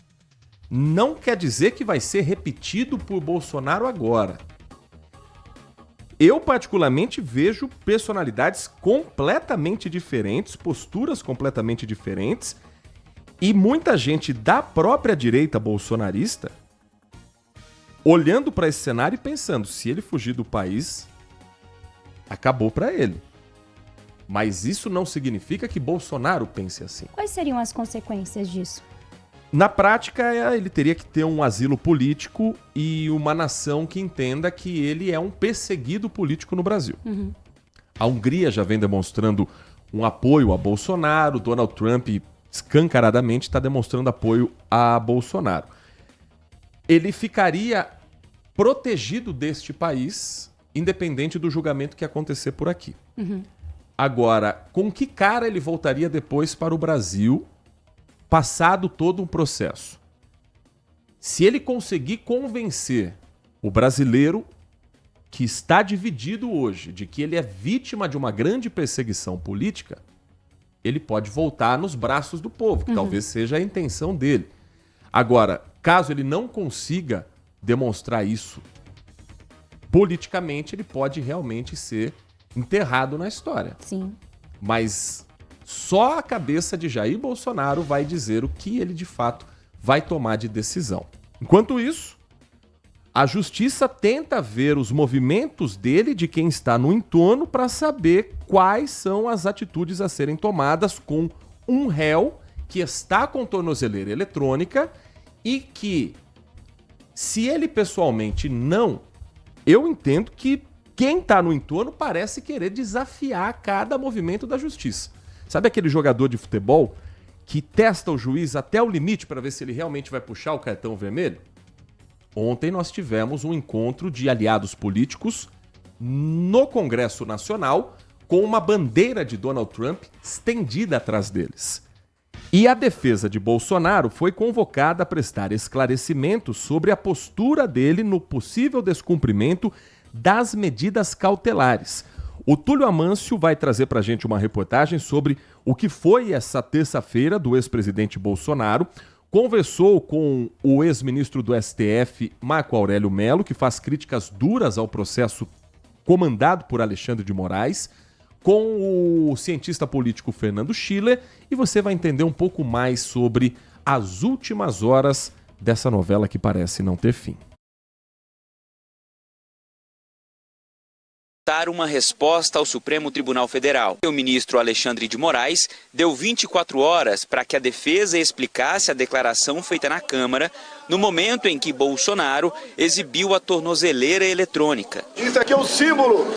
Não quer dizer que vai ser repetido por Bolsonaro agora. Eu, particularmente, vejo personalidades completamente diferentes, posturas completamente diferentes, e muita gente da própria direita bolsonarista olhando para esse cenário e pensando, se ele fugir do país, acabou para ele. Mas isso não significa que Bolsonaro pense assim. Quais seriam as consequências disso? Na prática, ele teria que ter um asilo político e uma nação que entenda que ele é um perseguido político no Brasil. Uhum. A Hungria já vem demonstrando um apoio a Bolsonaro, Donald Trump escancaradamente está demonstrando apoio a Bolsonaro. Ele ficaria protegido deste país, independente do julgamento que acontecer por aqui. Uhum. Agora, com que cara ele voltaria depois para o Brasil, passado todo um processo? Se ele conseguir convencer o brasileiro que está dividido hoje de que ele é vítima de uma grande perseguição política, ele pode voltar nos braços do povo, que talvez seja a intenção dele. Agora, caso ele não consiga demonstrar isso politicamente, ele pode realmente ser enterrado na história. Sim. Mas só a cabeça de Jair Bolsonaro vai dizer o que ele de fato vai tomar de decisão. Enquanto isso, a justiça tenta ver os movimentos dele, de quem está no entorno, para saber quais são as atitudes a serem tomadas com um réu que está com tornozeleira eletrônica e que, se ele pessoalmente não, eu entendo que quem está no entorno parece querer desafiar cada movimento da justiça. Sabe aquele jogador de futebol que testa o juiz até o limite para ver se ele realmente vai puxar o cartão vermelho? Ontem nós tivemos um encontro de aliados políticos no Congresso Nacional com uma bandeira de Donald Trump estendida atrás deles. E a defesa de Bolsonaro foi convocada a prestar esclarecimentos sobre a postura dele no possível descumprimento das medidas cautelares. O Túlio Amâncio vai trazer para a gente uma reportagem sobre o que foi essa terça-feira do ex-presidente Bolsonaro. Conversou com o ex-ministro do STF, Marco Aurélio Mello, que faz críticas duras ao processo comandado por Alexandre de Moraes, com o cientista político Fernando Schiller, e você vai entender um pouco mais sobre as últimas horas dessa novela que parece não ter fim. Dar uma resposta ao Supremo Tribunal Federal. O ministro Alexandre de Moraes deu 24 horas para que a defesa explicasse a declaração feita na Câmara no momento em que Bolsonaro exibiu a tornozeleira eletrônica. Isso aqui é o símbolo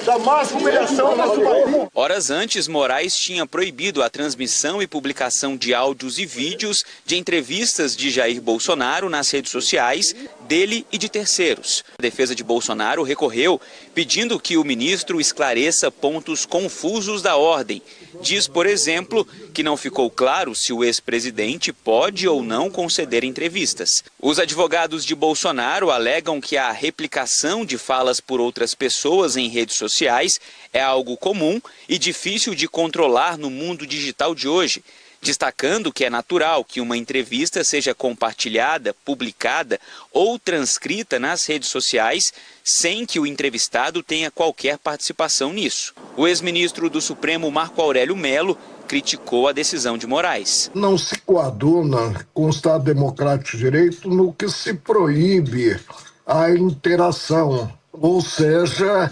da máxima humilhação do nosso país. Horas antes, Moraes tinha proibido a transmissão e publicação de áudios e vídeos de entrevistas de Jair Bolsonaro nas redes sociais, dele e de terceiros. A defesa de Bolsonaro recorreu pedindo que o ministro esclareça pontos confusos da ordem. Diz, por exemplo, que não ficou claro se o ex-presidente pode ou não conceder entrevistas. Os advogados de Bolsonaro alegam que a replicação de falas por outras pessoas em redes sociais é algo comum e difícil de controlar no mundo digital de hoje, destacando que é natural que uma entrevista seja compartilhada, publicada ou transcrita nas redes sociais sem que o entrevistado tenha qualquer participação nisso. O ex-ministro do Supremo, Marco Aurélio Mello, criticou a decisão de Moraes. Não se coaduna com o Estado Democrático de Direito no que se proíbe a interação, ou seja,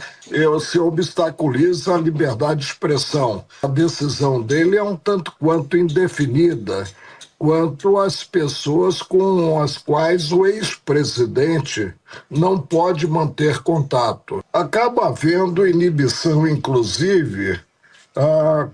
se obstaculiza a liberdade de expressão. A decisão dele é um tanto quanto indefinida, quanto às pessoas com as quais o ex-presidente não pode manter contato. Acaba havendo inibição, inclusive,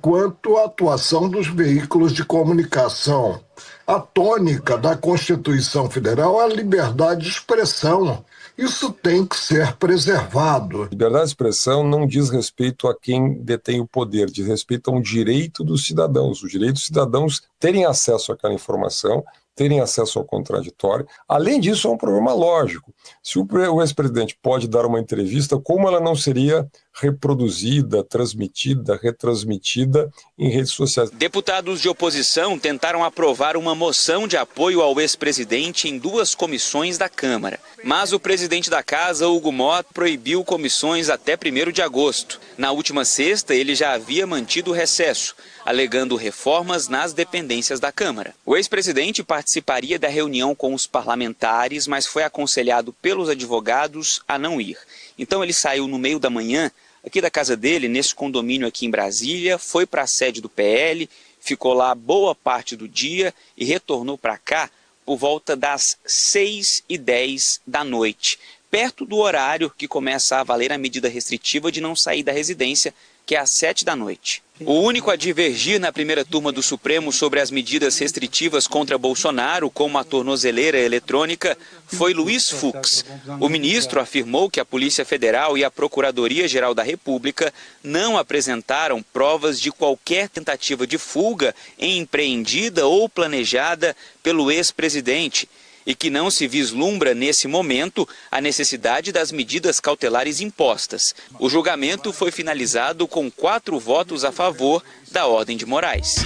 quanto à atuação dos veículos de comunicação. A tônica da Constituição Federal é a liberdade de expressão. Isso tem que ser preservado. Liberdade de expressão não diz respeito a quem detém o poder, diz respeito a um direito dos cidadãos. O direito dos cidadãos terem acesso àquela informação, terem acesso ao contraditório. Além disso, é um problema lógico. Se o ex-presidente pode dar uma entrevista, como ela não seria reproduzida, transmitida, retransmitida em redes sociais? Deputados de oposição tentaram aprovar uma moção de apoio ao ex-presidente em 2 comissões da Câmara. Mas o presidente da casa, Hugo Mota, proibiu comissões até 1º de agosto. Na última sexta, ele já havia mantido o recesso, alegando reformas nas dependências da Câmara. O ex-presidente participaria da reunião com os parlamentares, mas foi aconselhado pelos advogados a não ir. Então ele saiu no meio da manhã, aqui da casa dele, nesse condomínio aqui em Brasília, foi para a sede do PL, ficou lá boa parte do dia e retornou para cá por volta das 6h10 da noite, perto do horário que começa a valer a medida restritiva de não sair da residência, que é às 7 da noite. O único a divergir na primeira turma do Supremo sobre as medidas restritivas contra Bolsonaro, como a tornozeleira eletrônica, foi Luiz Fux. O ministro afirmou que a Polícia Federal e a Procuradoria-Geral da República não apresentaram provas de qualquer tentativa de fuga empreendida ou planejada pelo ex-presidente, e que não se vislumbra nesse momento a necessidade das medidas cautelares impostas. O julgamento foi finalizado com 4 votos a favor da Ordem de Moraes.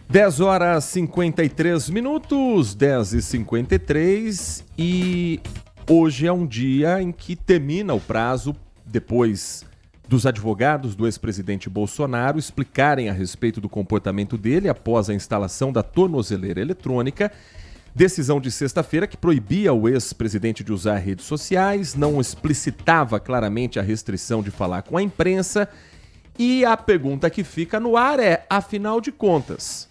10h53, 10h53, e hoje é um dia em que termina o prazo, depois dos advogados do ex-presidente Bolsonaro explicarem a respeito do comportamento dele após a instalação da tornozeleira eletrônica. Decisão de sexta-feira que proibia o ex-presidente de usar redes sociais, não explicitava claramente a restrição de falar com a imprensa. E a pergunta que fica no ar é, afinal de contas,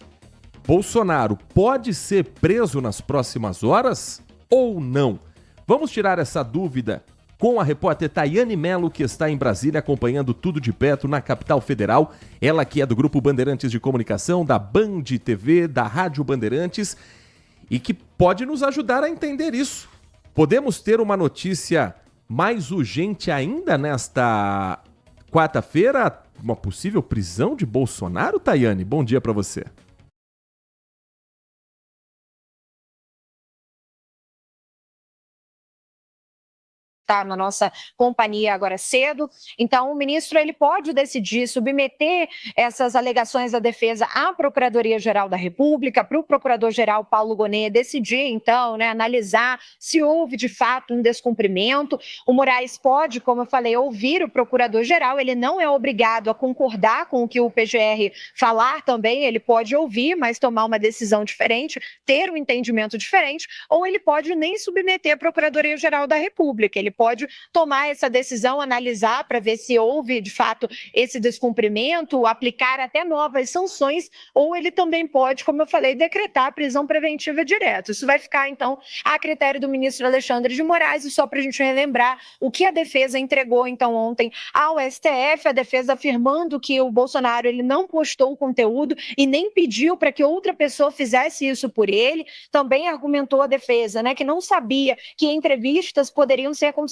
Bolsonaro pode ser preso nas próximas horas ou não? Vamos tirar essa dúvida com a repórter Tayane Mello, que está em Brasília acompanhando tudo de perto na capital federal. Ela que é do Grupo Bandeirantes de Comunicação, da Band TV, da Rádio Bandeirantes, e que pode nos ajudar a entender isso. Podemos ter uma notícia mais urgente ainda nesta quarta-feira? Uma possível prisão de Bolsonaro, Tayane? Bom dia para você. Na nossa companhia agora cedo. Então, o ministro ele pode decidir submeter essas alegações da defesa à Procuradoria-Geral da República, para o Procurador-Geral Paulo Gonet decidir, então, analisar se houve de fato um descumprimento. O Moraes pode, como eu falei, ouvir o Procurador-Geral, ele não é obrigado a concordar com o que o PGR falar também, ele pode ouvir, mas tomar uma decisão diferente, ter um entendimento diferente, ou ele pode nem submeter à Procuradoria-Geral da República, ele pode tomar essa decisão, analisar para ver se houve, de fato, esse descumprimento, aplicar até novas sanções, ou ele também pode, como eu falei, decretar a prisão preventiva direta. Isso vai ficar, então, a critério do ministro Alexandre de Moraes, e só para a gente relembrar o que a defesa entregou, então, ontem ao STF, a defesa afirmando que o Bolsonaro ele não postou o conteúdo e nem pediu para que outra pessoa fizesse isso por ele. Também argumentou a defesa, que não sabia que entrevistas poderiam ser consideradas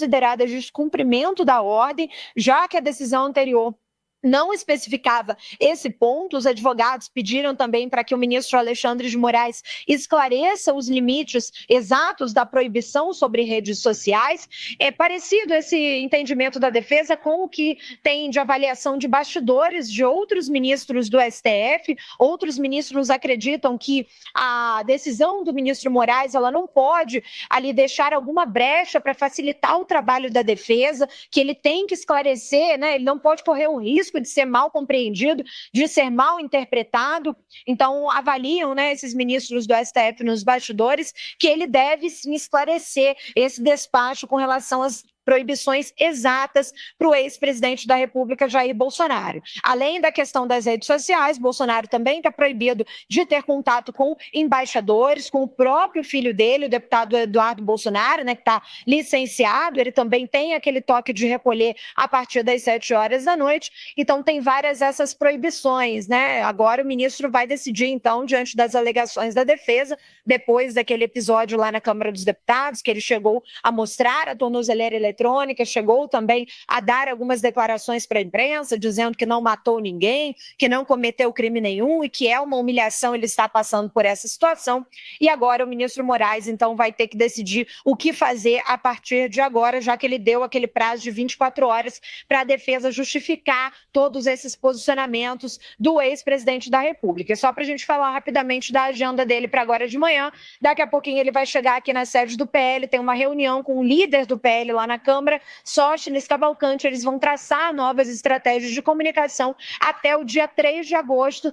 descumprimento da ordem, já que a decisão anterior não especificava esse ponto. Os advogados pediram também para que o ministro Alexandre de Moraes esclareça os limites exatos da proibição sobre redes sociais. É parecido esse entendimento da defesa com o que tem de avaliação de bastidores de outros ministros do STF. Outros ministros acreditam que a decisão do ministro Moraes ela não pode ali deixar alguma brecha para facilitar o trabalho da defesa, que ele tem que esclarecer, ele não pode correr um risco de ser mal compreendido, de ser mal interpretado. Então, avaliam esses ministros do STF nos bastidores que ele deve sim esclarecer esse despacho com relação às proibições exatas para o ex-presidente da República, Jair Bolsonaro. Além da questão das redes sociais, Bolsonaro também está proibido de ter contato com embaixadores, com o próprio filho dele, o deputado Eduardo Bolsonaro, né, que está licenciado. Ele também tem aquele toque de recolher a partir das 7 horas da noite. Então, tem várias essas proibições, né? Agora o ministro vai decidir, então, diante das alegações da defesa, depois daquele episódio lá na Câmara dos Deputados, que ele chegou a mostrar a tornozeleira eletrônica, chegou também a dar algumas declarações para a imprensa, dizendo que não matou ninguém, que não cometeu crime nenhum e que é uma humilhação ele estar passando por essa situação. E agora o ministro Moraes, então, vai ter que decidir o que fazer a partir de agora, já que ele deu aquele prazo de 24 horas para a defesa justificar todos esses posicionamentos do ex-presidente da República. E só para a gente falar rapidamente da agenda dele para agora de manhã, daqui a pouquinho ele vai chegar aqui na sede do PL, tem uma reunião com o líder do PL lá na Câmara, Sóstenes Cavalcante. Eles vão traçar novas estratégias de comunicação até o dia 3 de agosto,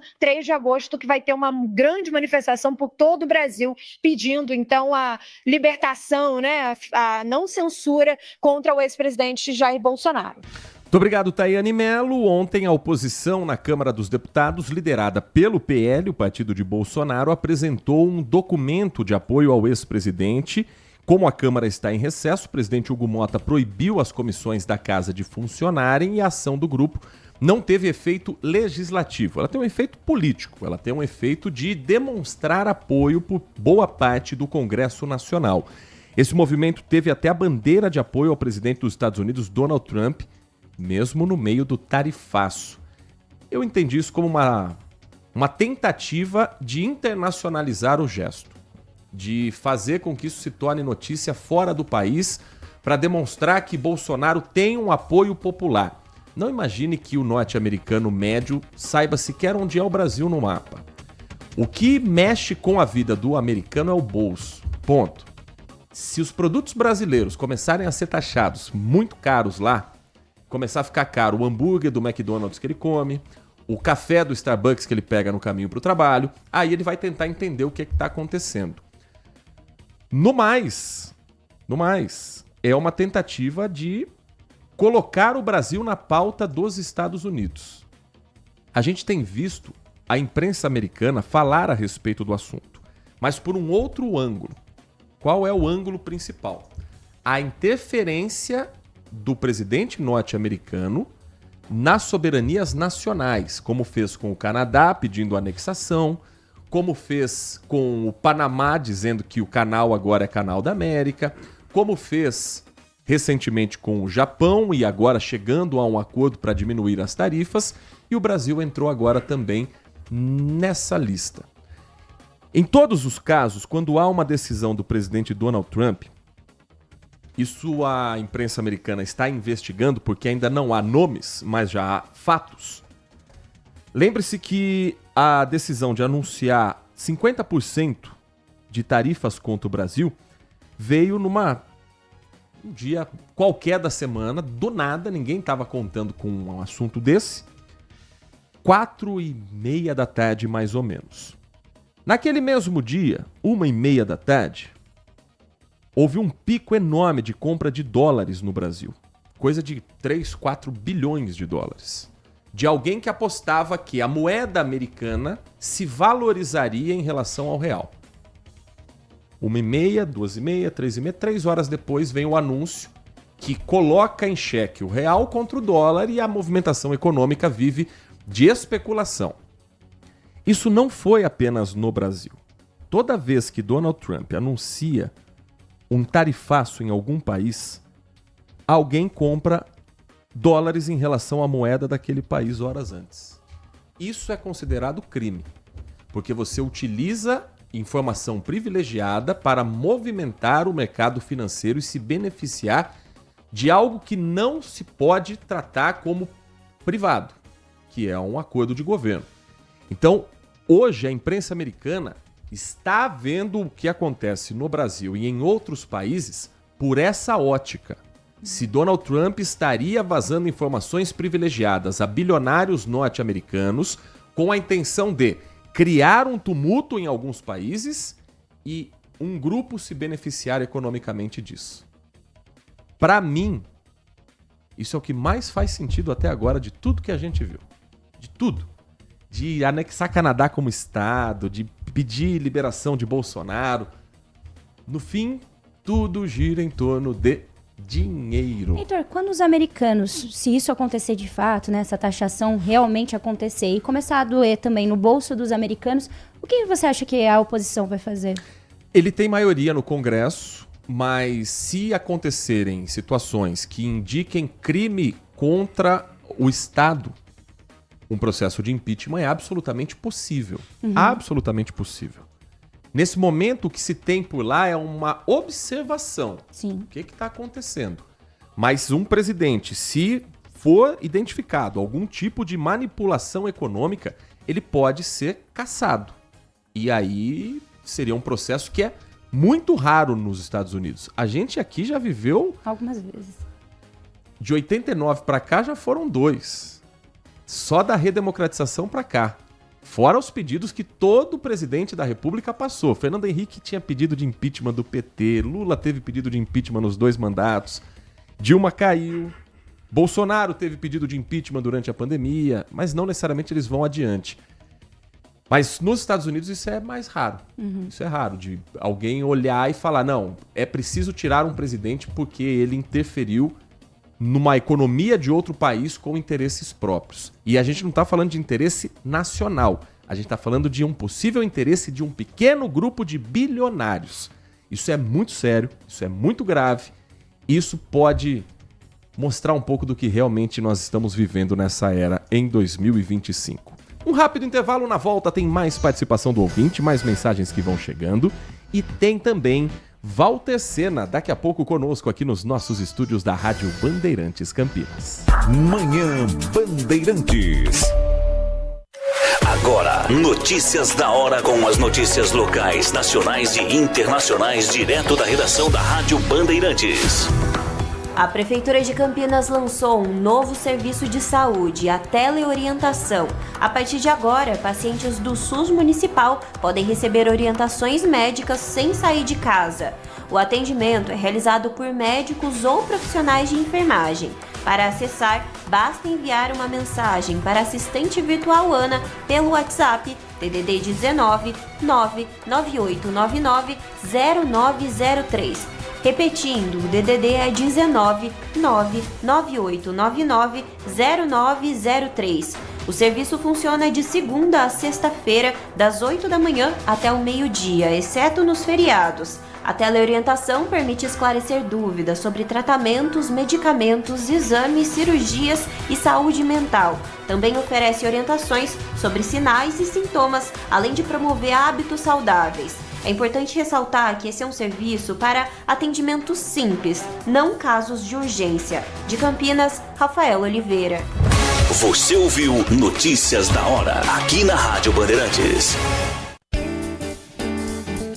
que vai ter uma grande manifestação por todo o Brasil, pedindo então a libertação, né, a não censura contra o ex-presidente Jair Bolsonaro. Muito obrigado, Tayane Mello. Ontem, a oposição na Câmara dos Deputados, liderada pelo PL, o partido de Bolsonaro, apresentou um documento de apoio ao ex-presidente. Como a Câmara está em recesso, o presidente Hugo Mota proibiu as comissões da casa de funcionarem e a ação do grupo não teve efeito legislativo. Ela tem um efeito político, ela tem um efeito de demonstrar apoio por boa parte do Congresso Nacional. Esse movimento teve até a bandeira de apoio ao presidente dos Estados Unidos, Donald Trump, mesmo no meio do tarifaço. Eu entendi isso como uma tentativa de internacionalizar o gesto, de fazer com que isso se torne notícia fora do país, para demonstrar que Bolsonaro tem um apoio popular. Não imagine que o norte-americano médio saiba sequer onde é o Brasil no mapa. O que mexe com a vida do americano é o bolso. Ponto. Se os produtos brasileiros começarem a ser taxados muito caros lá, começar a ficar caro o hambúrguer do McDonald's que ele come, o café do Starbucks que ele pega no caminho para o trabalho, aí ele vai tentar entender o que está acontecendo. No mais, é uma tentativa de colocar o Brasil na pauta dos Estados Unidos. A gente tem visto a imprensa americana falar a respeito do assunto, mas por um outro ângulo. Qual é o ângulo principal? A interferência do presidente norte-americano nas soberanias nacionais, como fez com o Canadá pedindo anexação, como fez com o Panamá dizendo que o canal agora é canal da América, como fez recentemente com o Japão e agora chegando a um acordo para diminuir as tarifas, e o Brasil entrou agora também nessa lista. Em todos os casos, quando há uma decisão do presidente Donald Trump, isso a imprensa americana está investigando porque ainda não há nomes, mas já há fatos. Lembre-se que a decisão de anunciar 50% de tarifas contra o Brasil veio um dia qualquer da semana, do nada, ninguém estava contando com um assunto desse, 4h30 da tarde mais ou menos. Naquele mesmo dia, 1h30 da tarde, houve um pico enorme de compra de dólares no Brasil. Coisa de 3, 4 bilhões de dólares. De alguém que apostava que a moeda americana se valorizaria em relação ao real. 1h30, 2h30, 3h30, 3 horas depois vem o anúncio que coloca em xeque o real contra o dólar e a movimentação econômica vive de especulação. Isso não foi apenas no Brasil. Toda vez que Donald Trump anuncia um tarifaço em algum país, alguém compra dólares em relação à moeda daquele país horas antes. Isso é considerado crime, porque você utiliza informação privilegiada para movimentar o mercado financeiro e se beneficiar de algo que não se pode tratar como privado, que é um acordo de governo. Então, hoje a imprensa americana está vendo o que acontece no Brasil e em outros países por essa ótica. Se Donald Trump estaria vazando informações privilegiadas a bilionários norte-americanos com a intenção de criar um tumulto em alguns países e um grupo se beneficiar economicamente disso. Para mim, isso é o que mais faz sentido até agora de tudo que a gente viu. De tudo. De anexar Canadá como estado, de pedir liberação de Bolsonaro. No fim, tudo gira em torno de dinheiro. Heitor, quando os americanos, se isso acontecer de fato, né, essa taxação realmente acontecer e começar a doer também no bolso dos americanos, o que você acha que a oposição vai fazer? Ele tem maioria no Congresso, mas se acontecerem situações que indiquem crime contra o Estado, um processo de impeachment é absolutamente possível. Absolutamente possível. Nesse momento, o que se tem por lá é uma observação. Sim. O que está acontecendo? Mas um presidente, se for identificado algum tipo de manipulação econômica, ele pode ser cassado. E aí seria um processo que é muito raro nos Estados Unidos. A gente aqui já viveu... Algumas vezes. De 89 para cá já foram 2. Só da redemocratização para cá. Fora os pedidos que todo presidente da República passou. Fernando Henrique tinha pedido de impeachment do PT, Lula teve pedido de impeachment nos 2 mandatos, Dilma caiu, Bolsonaro teve pedido de impeachment durante a pandemia, mas não necessariamente eles vão adiante. Mas nos Estados Unidos isso é mais raro. Isso é raro, de alguém olhar e falar, não, é preciso tirar um presidente porque ele interferiu numa economia de outro país com interesses próprios. E a gente não está falando de interesse nacional. A gente está falando de um possível interesse de um pequeno grupo de bilionários. Isso é muito sério, isso é muito grave. Isso pode mostrar um pouco do que realmente nós estamos vivendo nessa era em 2025. Um rápido intervalo, na volta tem mais participação do ouvinte, mais mensagens que vão chegando. E tem também Walter Sena, daqui a pouco conosco aqui nos nossos estúdios da Rádio Bandeirantes Campinas. Manhã Bandeirantes. Agora, notícias da hora com as notícias locais, nacionais e internacionais, direto da redação da Rádio Bandeirantes. A Prefeitura de Campinas lançou um novo serviço de saúde, a teleorientação. A partir de agora, pacientes do SUS municipal podem receber orientações médicas sem sair de casa. O atendimento é realizado por médicos ou profissionais de enfermagem. Para acessar, basta enviar uma mensagem para a assistente virtual Ana pelo WhatsApp DDD 19 99899 0903. Repetindo, o DDD é 19 99899 0903. O serviço funciona de segunda a sexta-feira, das 8 da manhã até o meio-dia, exceto nos feriados. A teleorientação permite esclarecer dúvidas sobre tratamentos, medicamentos, exames, cirurgias e saúde mental. Também oferece orientações sobre sinais e sintomas, além de promover hábitos saudáveis. É importante ressaltar que esse é um serviço para atendimento simples, não casos de urgência. De Campinas, Rafael Oliveira. Você ouviu Notícias da Hora, aqui na Rádio Bandeirantes.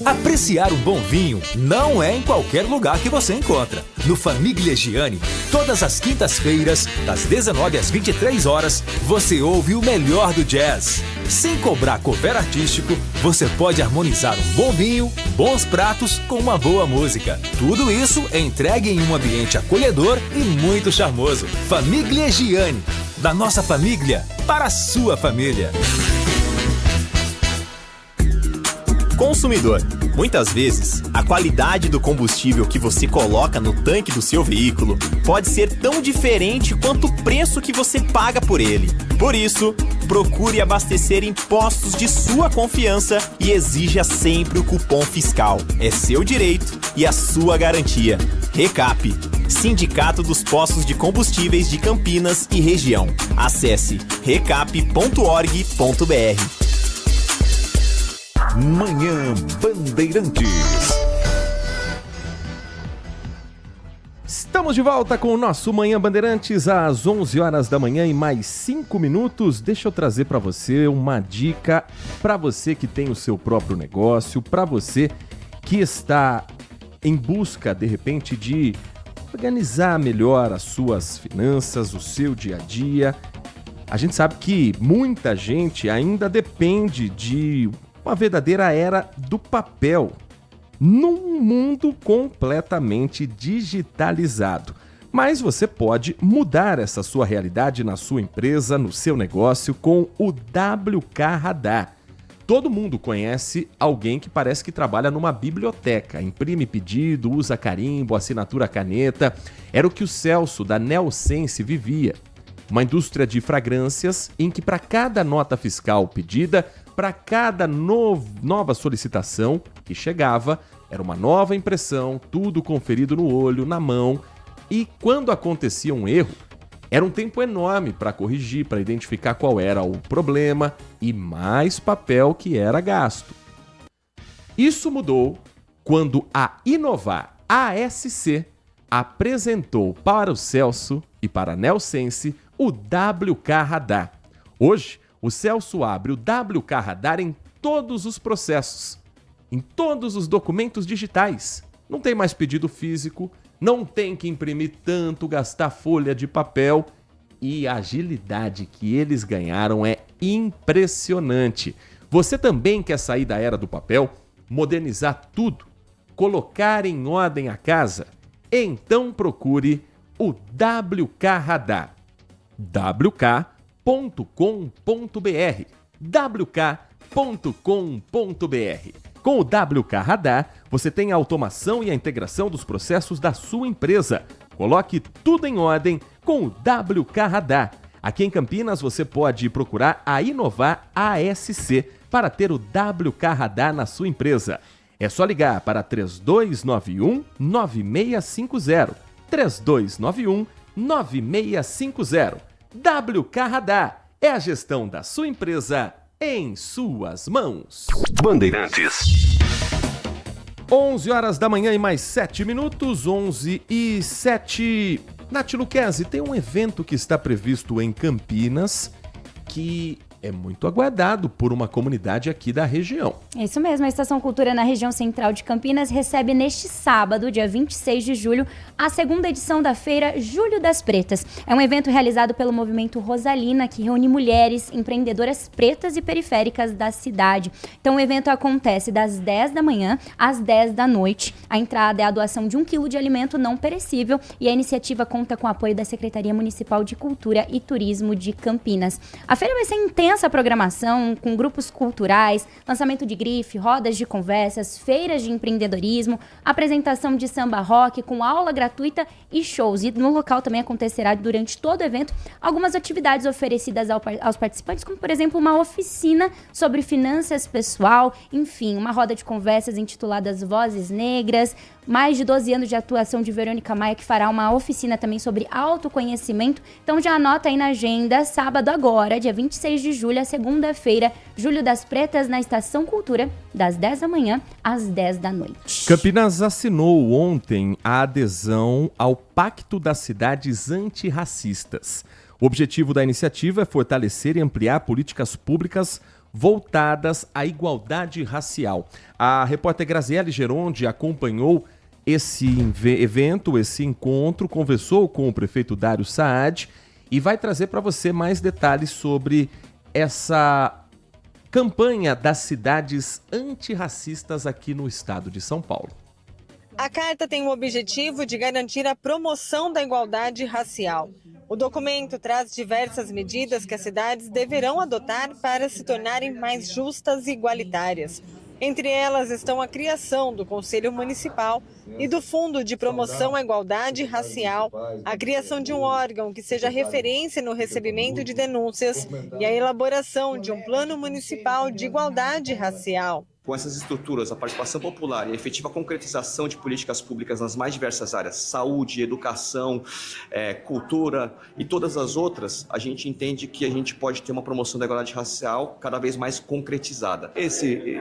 Apreciar um bom vinho não é em qualquer lugar que você encontra. No Famiglia Gianni, todas as quintas-feiras, das 19 às 23 horas, você ouve o melhor do jazz. Sem cobrar cover artístico, você pode harmonizar um bom vinho, bons pratos com uma boa música. Tudo isso é entregue em um ambiente acolhedor e muito charmoso. Famiglia Gianni, da nossa família para a sua família. Consumidor, muitas vezes, a qualidade do combustível que você coloca no tanque do seu veículo pode ser tão diferente quanto o preço que você paga por ele. Por isso, procure abastecer em postos de sua confiança e exija sempre o cupom fiscal. É seu direito e a sua garantia. Recap, Sindicato dos Postos de Combustíveis de Campinas e Região. Acesse recap.org.br. Manhã Bandeirantes. Estamos de volta com o nosso Manhã Bandeirantes às 11 horas da manhã e mais 5 minutos. Deixa eu trazer para você uma dica para você que tem o seu próprio negócio, para você que está em busca, de repente, de organizar melhor as suas finanças, o seu dia a dia. A gente sabe que muita gente ainda depende de uma verdadeira era do papel. num mundo completamente digitalizado. Mas você pode mudar essa sua realidade na sua empresa, no seu negócio, com o WK Radar. Todo mundo conhece alguém que parece que trabalha numa biblioteca, imprime pedido, usa carimbo, assinatura caneta. Era o que o Celso, da Nelsense, vivia. Uma indústria de fragrâncias em que para cada nota fiscal pedida, para cada nova solicitação que chegava, era uma nova impressão, tudo conferido no olho, na mão. E quando acontecia um erro, era um tempo enorme para corrigir, para identificar qual era o problema e mais papel que era gasto. Isso mudou quando a Inovar ASC apresentou para o Celso e para a Nelsense o WK Radar. Hoje, o Celso abre o WK Radar em todos os processos, em todos os documentos digitais. Não tem mais pedido físico, não tem que imprimir tanto, gastar folha de papel, e a agilidade que eles ganharam é impressionante. Você também quer sair da era do papel, modernizar tudo, colocar em ordem a casa? Então procure o WK Radar. wk.com.br wk.com.br. Com o WK Radar, você tem a automação e a integração dos processos da sua empresa. Coloque tudo em ordem com o WK Radar. Aqui em Campinas, você pode procurar a Inovar ASC para ter o WK Radar na sua empresa. É só ligar para 3291-9650. 3291-9650. WK Radar é a gestão da sua empresa em suas mãos. Bandeirantes. 11 horas da manhã e mais 7 minutos, 11h07. Nath Luquezzi, tem um evento que está previsto em Campinas que é muito aguardado por uma comunidade aqui da região. É isso mesmo, a Estação Cultura na região central de Campinas recebe neste sábado, dia 26 de julho, a segunda edição da feira Julho das Pretas. É um evento realizado pelo movimento Rosalina, que reúne mulheres empreendedoras pretas e periféricas da cidade. Então o evento acontece das 10 da manhã às 10 da noite. A entrada é a doação de 1 quilo de alimento não perecível e a iniciativa conta com o apoio da Secretaria Municipal de Cultura e Turismo de Campinas. A feira vai ser intensa programação, com grupos culturais, lançamento de grife, rodas de conversas, feiras de empreendedorismo, apresentação de samba rock com aula gratuita e shows. E no local também acontecerá durante todo o evento algumas atividades oferecidas aos participantes, como por exemplo uma oficina sobre finanças pessoal, enfim, uma roda de conversas intitulada Vozes Negras, mais de 12 anos de atuação de Verônica Maia, que fará uma oficina também sobre autoconhecimento. Então já anota aí na agenda, sábado agora, dia 26 de julho, a segunda-feira, Julho das Pretas, na Estação Cultura, das 10 da manhã às 10 da noite. Campinas assinou ontem a adesão ao Pacto das Cidades Antirracistas. O objetivo da iniciativa é fortalecer e ampliar políticas públicas voltadas à igualdade racial. A repórter Graziele Geronde acompanhou esse evento, esse encontro, conversou com o prefeito Dário Saad e vai trazer para você mais detalhes sobre essa campanha das cidades antirracistas aqui no estado de São Paulo. A carta tem o objetivo de garantir a promoção da igualdade racial. O documento traz diversas medidas que as cidades deverão adotar para se tornarem mais justas e igualitárias. Entre elas estão a criação do Conselho Municipal e do Fundo de Promoção à Igualdade Racial, a criação de um órgão que seja referência no recebimento de denúncias e a elaboração de um Plano Municipal de Igualdade Racial. Com essas estruturas, a participação popular e a efetiva concretização de políticas públicas nas mais diversas áreas, saúde, educação, cultura e todas as outras, a gente entende que a gente pode ter uma promoção da igualdade racial cada vez mais concretizada. Esse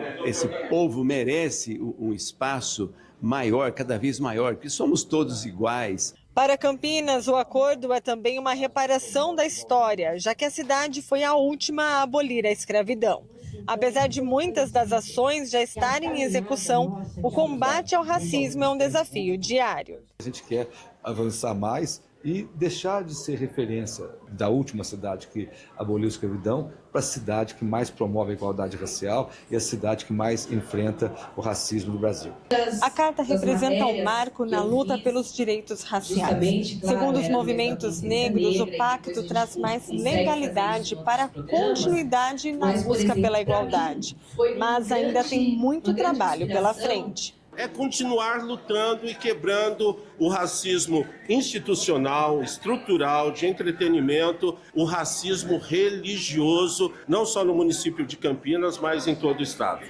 povo merece um espaço maior, cada vez maior, porque somos todos iguais. Para Campinas, o acordo é também uma reparação da história, já que a cidade foi a última a abolir a escravidão. Apesar de muitas das ações já estarem em execução, o combate ao racismo é um desafio diário. A gente quer avançar mais e deixar de ser referência da última cidade que aboliu a escravidão para a cidade que mais promove a igualdade racial e a cidade que mais enfrenta o racismo do Brasil. A carta representa um marco na luta pelos direitos raciais. Segundo os movimentos negros, o pacto traz mais legalidade para a continuidade na busca pela igualdade, mas ainda tem muito trabalho pela frente. É continuar lutando e quebrando o racismo institucional, estrutural, de entretenimento, o racismo religioso, não só no município de Campinas, mas em todo o estado.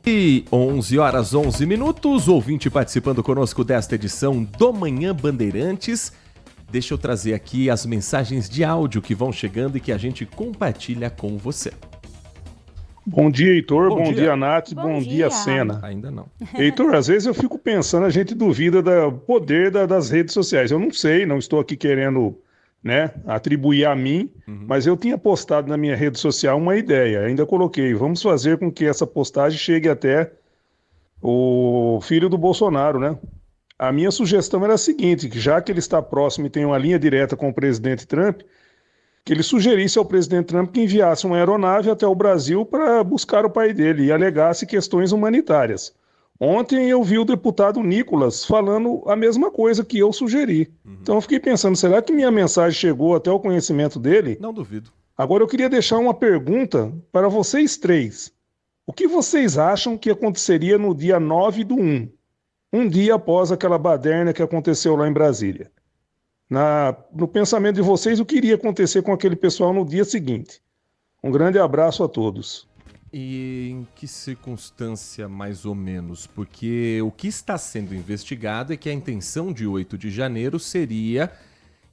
E 11h11, ouvinte participando conosco desta edição do Manhã Bandeirantes. Deixa eu trazer aqui as mensagens de áudio que vão chegando e que a gente compartilha com você. Bom dia, Heitor. Bom dia, Nath. Bom dia, Sena. Ainda não. Heitor, às vezes eu fico pensando, a gente duvida do poder das redes sociais. Eu não sei, não estou aqui querendo, né, atribuir a mim, mas eu tinha postado na minha rede social uma ideia. Ainda coloquei, vamos fazer com que essa postagem chegue até o filho do Bolsonaro, né? A minha sugestão era a seguinte, que já que ele está próximo e tem uma linha direta com o presidente Trump, que ele sugerisse ao presidente Trump que enviasse uma aeronave até o Brasil para buscar o pai dele e alegasse questões humanitárias. Ontem eu vi o deputado Nicolas falando a mesma coisa que eu sugeri. Então eu fiquei pensando, será que minha mensagem chegou até o conhecimento dele? Não duvido. Agora eu queria deixar uma pergunta para vocês três. O que vocês acham que aconteceria no dia 9/1? Um dia após aquela baderna que aconteceu lá em Brasília. No pensamento de vocês, o que iria acontecer com aquele pessoal no dia seguinte? Um grande abraço a todos. E em que circunstância, mais ou menos? Porque o que está sendo investigado é que a intenção de 8 de janeiro seria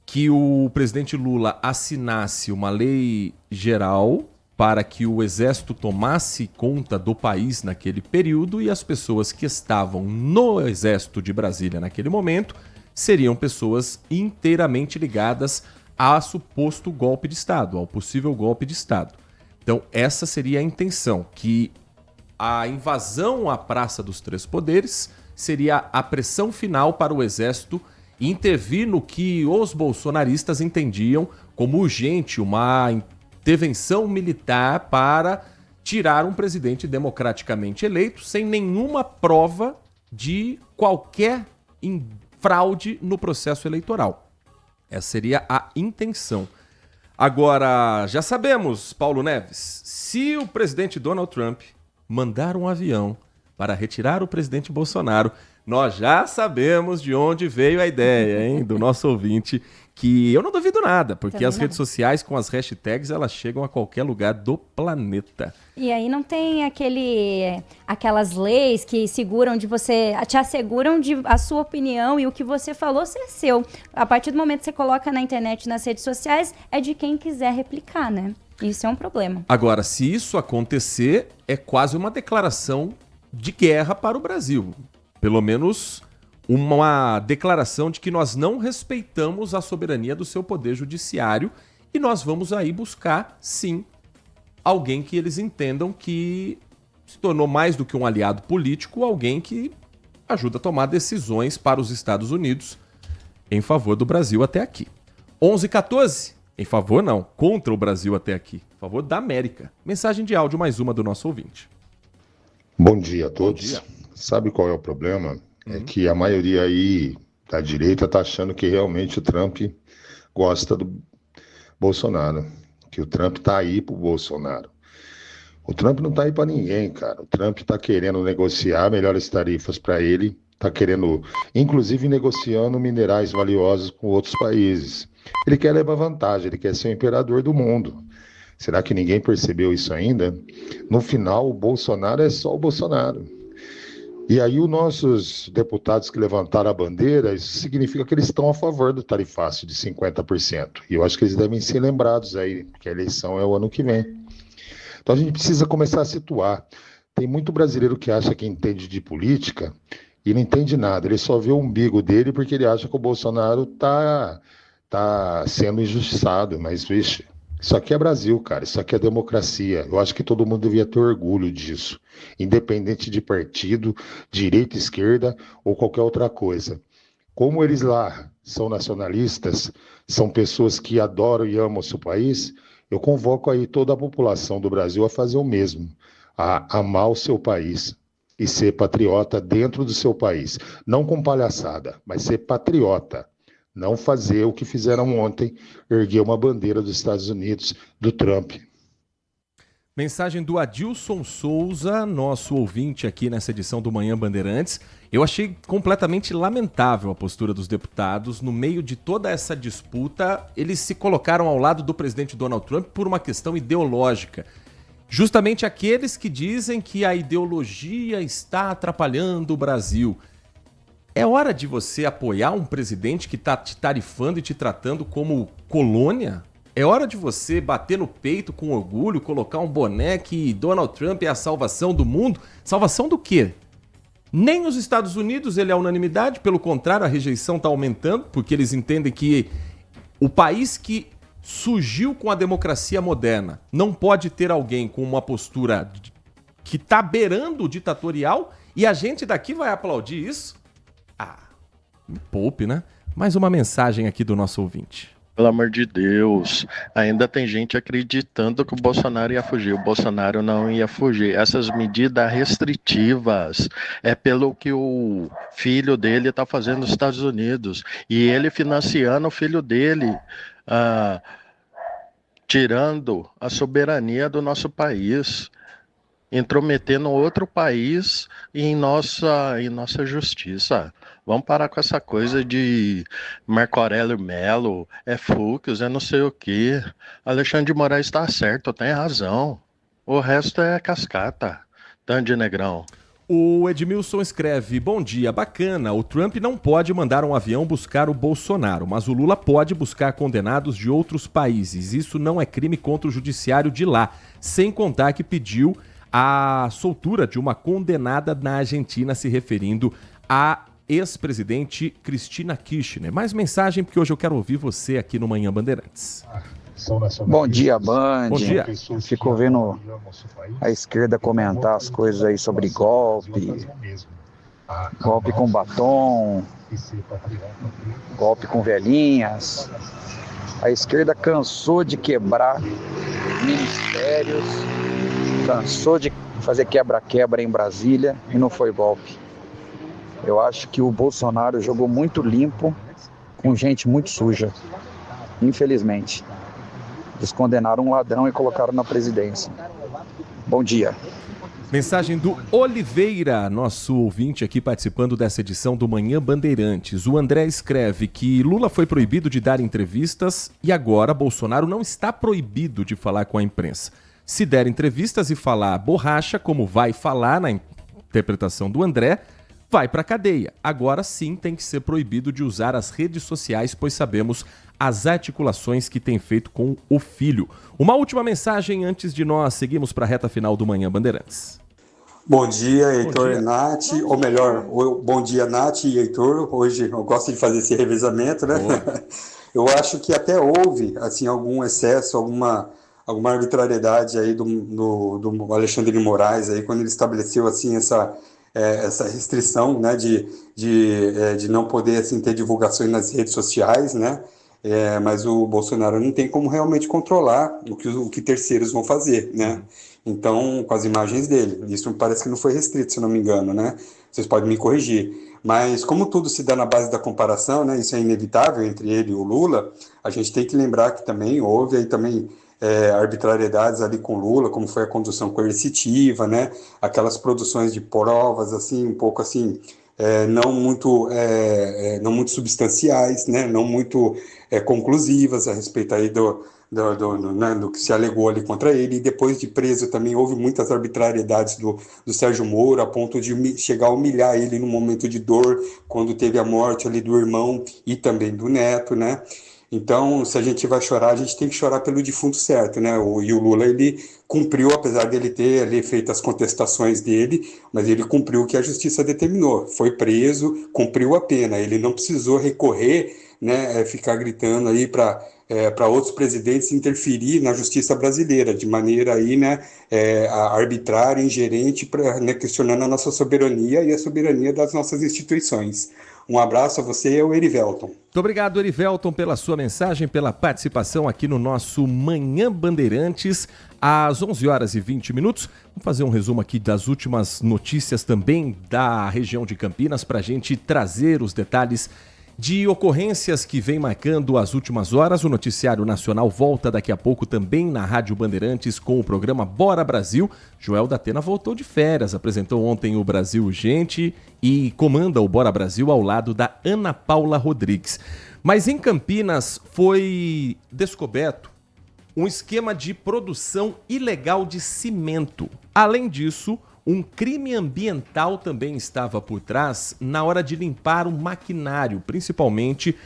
que o presidente Lula assinasse uma lei geral para que o Exército tomasse conta do país naquele período e as pessoas que estavam no Exército de Brasília naquele momento seriam pessoas inteiramente ligadas a suposto golpe de Estado, ao possível golpe de Estado. Então, essa seria a intenção, que a invasão à Praça dos Três Poderes seria a pressão final para o Exército intervir no que os bolsonaristas entendiam como urgente, uma intervenção militar para tirar um presidente democraticamente eleito sem nenhuma prova de qualquer fraude no processo eleitoral. Essa seria a intenção. Agora, já sabemos, Paulo Neves, se o presidente Donald Trump mandar um avião para retirar o presidente Bolsonaro, nós já sabemos de onde veio a ideia, hein, do nosso ouvinte, que eu não duvido nada, porque Também as não. redes sociais com as hashtags, elas chegam a qualquer lugar do planeta. E aí não tem aquelas leis que seguram de você, te asseguram de a sua opinião e o que você falou ser seu. A partir do momento que você coloca na internet, nas redes sociais, é de quem quiser replicar, né? Isso é um problema. Agora, se isso acontecer, é quase uma declaração de guerra para o Brasil. Pelo menos uma declaração de que nós não respeitamos a soberania do seu poder judiciário e nós vamos aí buscar, sim, alguém que eles entendam que se tornou mais do que um aliado político, alguém que ajuda a tomar decisões para os Estados Unidos em favor do Brasil até aqui. 11h14, em favor não, contra o Brasil até aqui, em favor da América. Mensagem de áudio, mais uma do nosso ouvinte. Bom dia a todos. Sabe qual é o problema? É que a maioria aí da direita está achando que realmente o Trump gosta do Bolsonaro, que o Trump está aí pro Bolsonaro. O Trump não está aí para ninguém, cara. O Trump está querendo negociar melhores tarifas para ele, está querendo, inclusive negociando minerais valiosos com outros países. Ele quer levar vantagem, ele quer ser o imperador do mundo. Será que ninguém percebeu isso ainda? No final, o Bolsonaro é só o Bolsonaro. E aí os nossos deputados que levantaram a bandeira, isso significa que eles estão a favor do tarifácio de 50%. E eu acho que eles devem ser lembrados aí, porque a eleição é o ano que vem. Então a gente precisa começar a situar. Tem muito brasileiro que acha que entende de política e não entende nada. Ele só vê o umbigo dele porque ele acha que o Bolsonaro tá sendo injustiçado. Mas, vixe, isso aqui é Brasil, cara. Isso aqui é democracia. Eu acho que todo mundo devia ter orgulho disso. Independente de partido, direita, esquerda ou qualquer outra coisa. Como eles lá são nacionalistas, são pessoas que adoram e amam o seu país, eu convoco aí toda a população do Brasil a fazer o mesmo, a amar o seu país e ser patriota dentro do seu país. Não com palhaçada, mas ser patriota. Não fazer o que fizeram ontem, erguer uma bandeira dos Estados Unidos, do Trump. Mensagem do Adilson Souza, nosso ouvinte aqui nessa edição do Manhã Bandeirantes. Eu achei completamente lamentável a postura dos deputados. No meio de toda essa disputa, eles se colocaram ao lado do presidente Donald Trump por uma questão ideológica. Justamente aqueles que dizem que a ideologia está atrapalhando o Brasil. É hora de você apoiar um presidente que está te tarifando e te tratando como colônia? É hora de você bater no peito com orgulho, colocar um boné que Donald Trump é a salvação do mundo? Salvação do quê? Nem nos Estados Unidos ele é unanimidade, pelo contrário, a rejeição está aumentando, porque eles entendem que o país que surgiu com a democracia moderna não pode ter alguém com uma postura que está beirando o ditatorial e a gente daqui vai aplaudir isso? Ah, me poupe, né? Mais uma mensagem aqui do nosso ouvinte. Pelo amor de Deus, ainda tem gente acreditando que o Bolsonaro ia fugir. O Bolsonaro não ia fugir. Essas medidas restritivas é pelo que o filho dele está fazendo nos Estados Unidos. E ele financiando o filho dele, tirando a soberania do nosso país, intrometendo outro país em nossa justiça. Vamos parar com essa coisa de Marco Aurélio Melo, Fux, não sei o quê. Alexandre de Moraes está certo, tem razão. O resto é cascata. Tanto de negrão. O Edmilson escreve, bom dia, bacana, o Trump não pode mandar um avião buscar o Bolsonaro, mas o Lula pode buscar condenados de outros países. Isso não é crime contra o judiciário de lá, sem contar que pediu a soltura de uma condenada na Argentina, se referindo a ex-presidente Cristina Kirchner. Mais mensagem, porque hoje eu quero ouvir você aqui no Manhã Bandeirantes. Bom dia, Band. Bom dia. Fico vendo a esquerda comentar as coisas aí sobre golpe com batom, golpe com velhinhas. A esquerda cansou de quebrar ministérios, cansou de fazer quebra-quebra em Brasília e não foi golpe. Eu acho que o Bolsonaro jogou muito limpo com gente muito suja, infelizmente. Eles condenaram um ladrão e colocaram na presidência. Bom dia. Mensagem do Oliveira, nosso ouvinte aqui participando dessa edição do Manhã Bandeirantes. O André escreve que Lula foi proibido de dar entrevistas e agora Bolsonaro não está proibido de falar com a imprensa. Se der entrevistas e falar borracha, como vai falar na interpretação do André, vai para a cadeia. Agora sim tem que ser proibido de usar as redes sociais, pois sabemos as articulações que tem feito com o filho. Uma última mensagem antes de nós seguirmos para a reta final do Manhã Bandeirantes. Bom dia, Heitor e Nath, ou melhor, bom dia, Nath e Heitor. Hoje eu gosto de fazer esse revezamento, né? Eu acho que até houve, assim, algum excesso, alguma arbitrariedade aí do Alexandre de Moraes, aí, quando ele estabeleceu, assim, essa restrição, né, de não poder, assim, ter divulgações nas redes sociais, né? Mas o Bolsonaro não tem como realmente controlar o que terceiros vão fazer, né? Então, com as imagens dele. Isso parece que não foi restrito, se não me engano, né? Vocês podem me corrigir. Mas como tudo se dá na base da comparação, né? Isso é inevitável entre ele e o Lula, a gente tem que lembrar que também houve aí também arbitrariedades ali com Lula, como foi a condução coercitiva, né? Aquelas produções de provas, assim, um pouco assim, não muito substanciais, né? Não muito conclusivas a respeito aí do que se alegou ali contra ele. E depois de preso também houve muitas arbitrariedades do Sérgio Moro, a ponto de chegar a humilhar ele num momento de dor, quando teve a morte ali do irmão e também do neto, né? Então, se a gente vai chorar, a gente tem que chorar pelo defunto certo, né? E o Lula, ele cumpriu, apesar dele ter ali feito as contestações dele, mas ele cumpriu o que a justiça determinou. Foi preso, cumpriu a pena. Ele não precisou recorrer, né? Ficar gritando aí para outros presidentes interferir na justiça brasileira, de maneira aí, né, arbitrária, ingerente, questionando a nossa soberania e a soberania das nossas instituições. Um abraço a você e ao Erivelton. Muito obrigado, Erivelton, pela sua mensagem, pela participação aqui no nosso Manhã Bandeirantes, às 11 horas e 20 minutos. Vamos fazer um resumo aqui das últimas notícias também da região de Campinas para a gente trazer os detalhes de ocorrências que vem marcando as últimas horas. O Noticiário Nacional volta daqui a pouco também na Rádio Bandeirantes com o programa Bora Brasil. Joel da Atena voltou de férias, apresentou ontem o Brasil Urgente e comanda o Bora Brasil ao lado da Ana Paula Rodrigues. Mas em Campinas foi descoberto um esquema de produção ilegal de cimento. Além disso, um crime ambiental também estava por trás na hora de limpar o maquinário, principalmente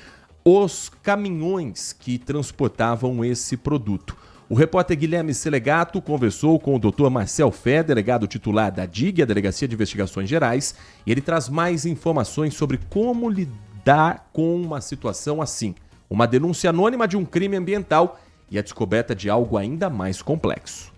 os caminhões que transportavam esse produto. O repórter Guilherme Selegato conversou com o Dr. Marcel Fé, delegado titular da DIG, a Delegacia de Investigações Gerais, e ele traz mais informações sobre como lidar com uma situação assim. Uma denúncia anônima de um crime ambiental e a descoberta de algo ainda mais complexo.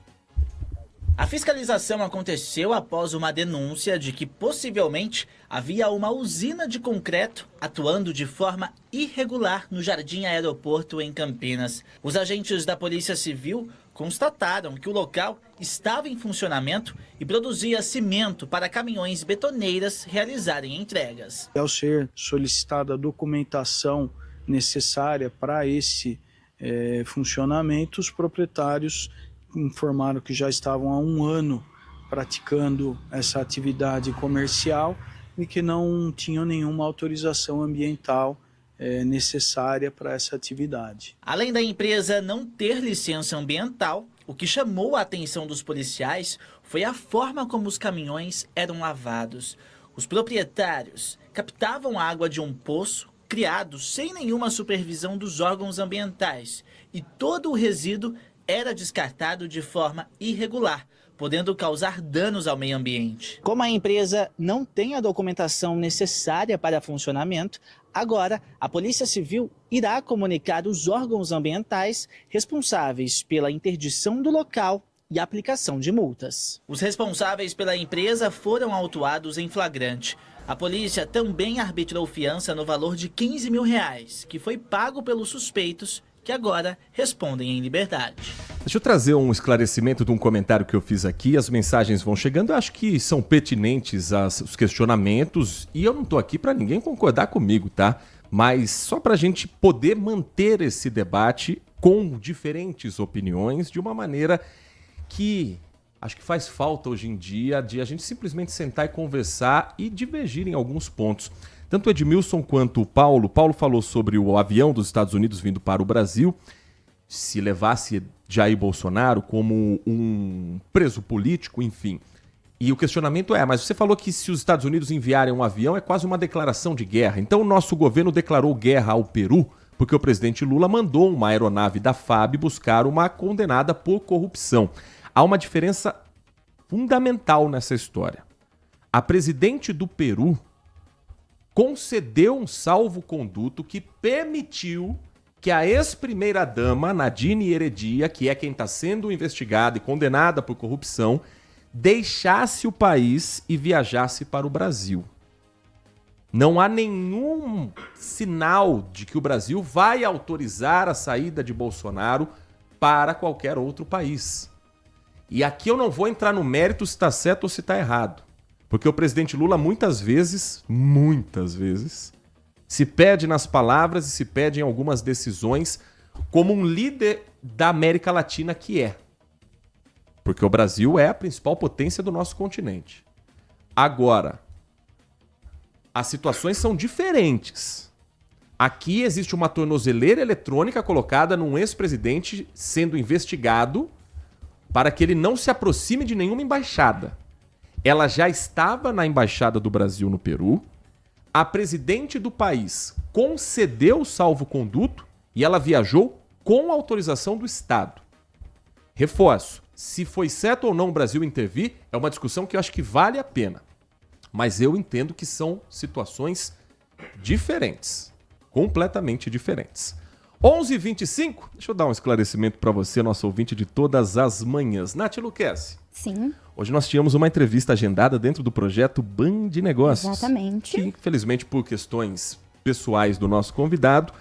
A fiscalização aconteceu após uma denúncia de que possivelmente havia uma usina de concreto atuando de forma irregular no Jardim Aeroporto em Campinas. Os agentes da Polícia Civil constataram que o local estava em funcionamento e produzia cimento para caminhões betoneiras realizarem entregas. Ao ser solicitada a documentação necessária para esse funcionamento, os proprietários informaram que já estavam há 1 ano praticando essa atividade comercial e que não tinham nenhuma autorização ambiental necessária para essa atividade. Além da empresa não ter licença ambiental, o que chamou a atenção dos policiais foi a forma como os caminhões eram lavados. Os proprietários captavam a água de um poço criado sem nenhuma supervisão dos órgãos ambientais e todo o resíduo era descartado de forma irregular, podendo causar danos ao meio ambiente. Como a empresa não tem a documentação necessária para funcionamento, agora a Polícia Civil irá comunicar os órgãos ambientais responsáveis pela interdição do local e aplicação de multas. Os responsáveis pela empresa foram autuados em flagrante. A polícia também arbitrou fiança no valor de R$15 mil, que foi pago pelos suspeitos, que agora respondem em liberdade. Deixa eu trazer um esclarecimento de um comentário que eu fiz aqui. As mensagens vão chegando, eu acho que são pertinentes os questionamentos e eu não estou aqui para ninguém concordar comigo, tá? Mas só para a gente poder manter esse debate com diferentes opiniões de uma maneira que acho que faz falta hoje em dia, de a gente simplesmente sentar e conversar e divergir em alguns pontos. Tanto o Edmilson quanto o Paulo falou sobre o avião dos Estados Unidos vindo para o Brasil, se levasse Jair Bolsonaro como um preso político, enfim. E o questionamento mas você falou que se os Estados Unidos enviarem um avião é quase uma declaração de guerra. Então o nosso governo declarou guerra ao Peru porque o presidente Lula mandou uma aeronave da FAB buscar uma condenada por corrupção. Há uma diferença fundamental nessa história. A presidente do Peru concedeu um salvo-conduto que permitiu que a ex-primeira-dama, Nadine Heredia, que é quem está sendo investigada e condenada por corrupção, deixasse o país e viajasse para o Brasil. Não há nenhum sinal de que o Brasil vai autorizar a saída de Bolsonaro para qualquer outro país. E aqui eu não vou entrar no mérito se está certo ou se está errado. Porque o presidente Lula muitas vezes, se perde nas palavras e se perde em algumas decisões como um líder da América Latina que é. Porque o Brasil é a principal potência do nosso continente. Agora, as situações são diferentes. Aqui existe uma tornozeleira eletrônica colocada num ex-presidente sendo investigado para que ele não se aproxime de nenhuma embaixada. Ela já estava na Embaixada do Brasil no Peru, a presidente do país concedeu o salvo-conduto e ela viajou com autorização do Estado. Reforço, se foi certo ou não o Brasil intervir, é uma discussão que eu acho que vale a pena. Mas eu entendo que são situações diferentes, completamente diferentes. 11h25, deixa eu dar um esclarecimento para você, nosso ouvinte de todas as manhãs. Nath Luquezzi. Sim. Hoje nós tínhamos uma entrevista agendada dentro do projeto Band Negócios. Exatamente. Que, infelizmente, por questões pessoais do nosso convidado,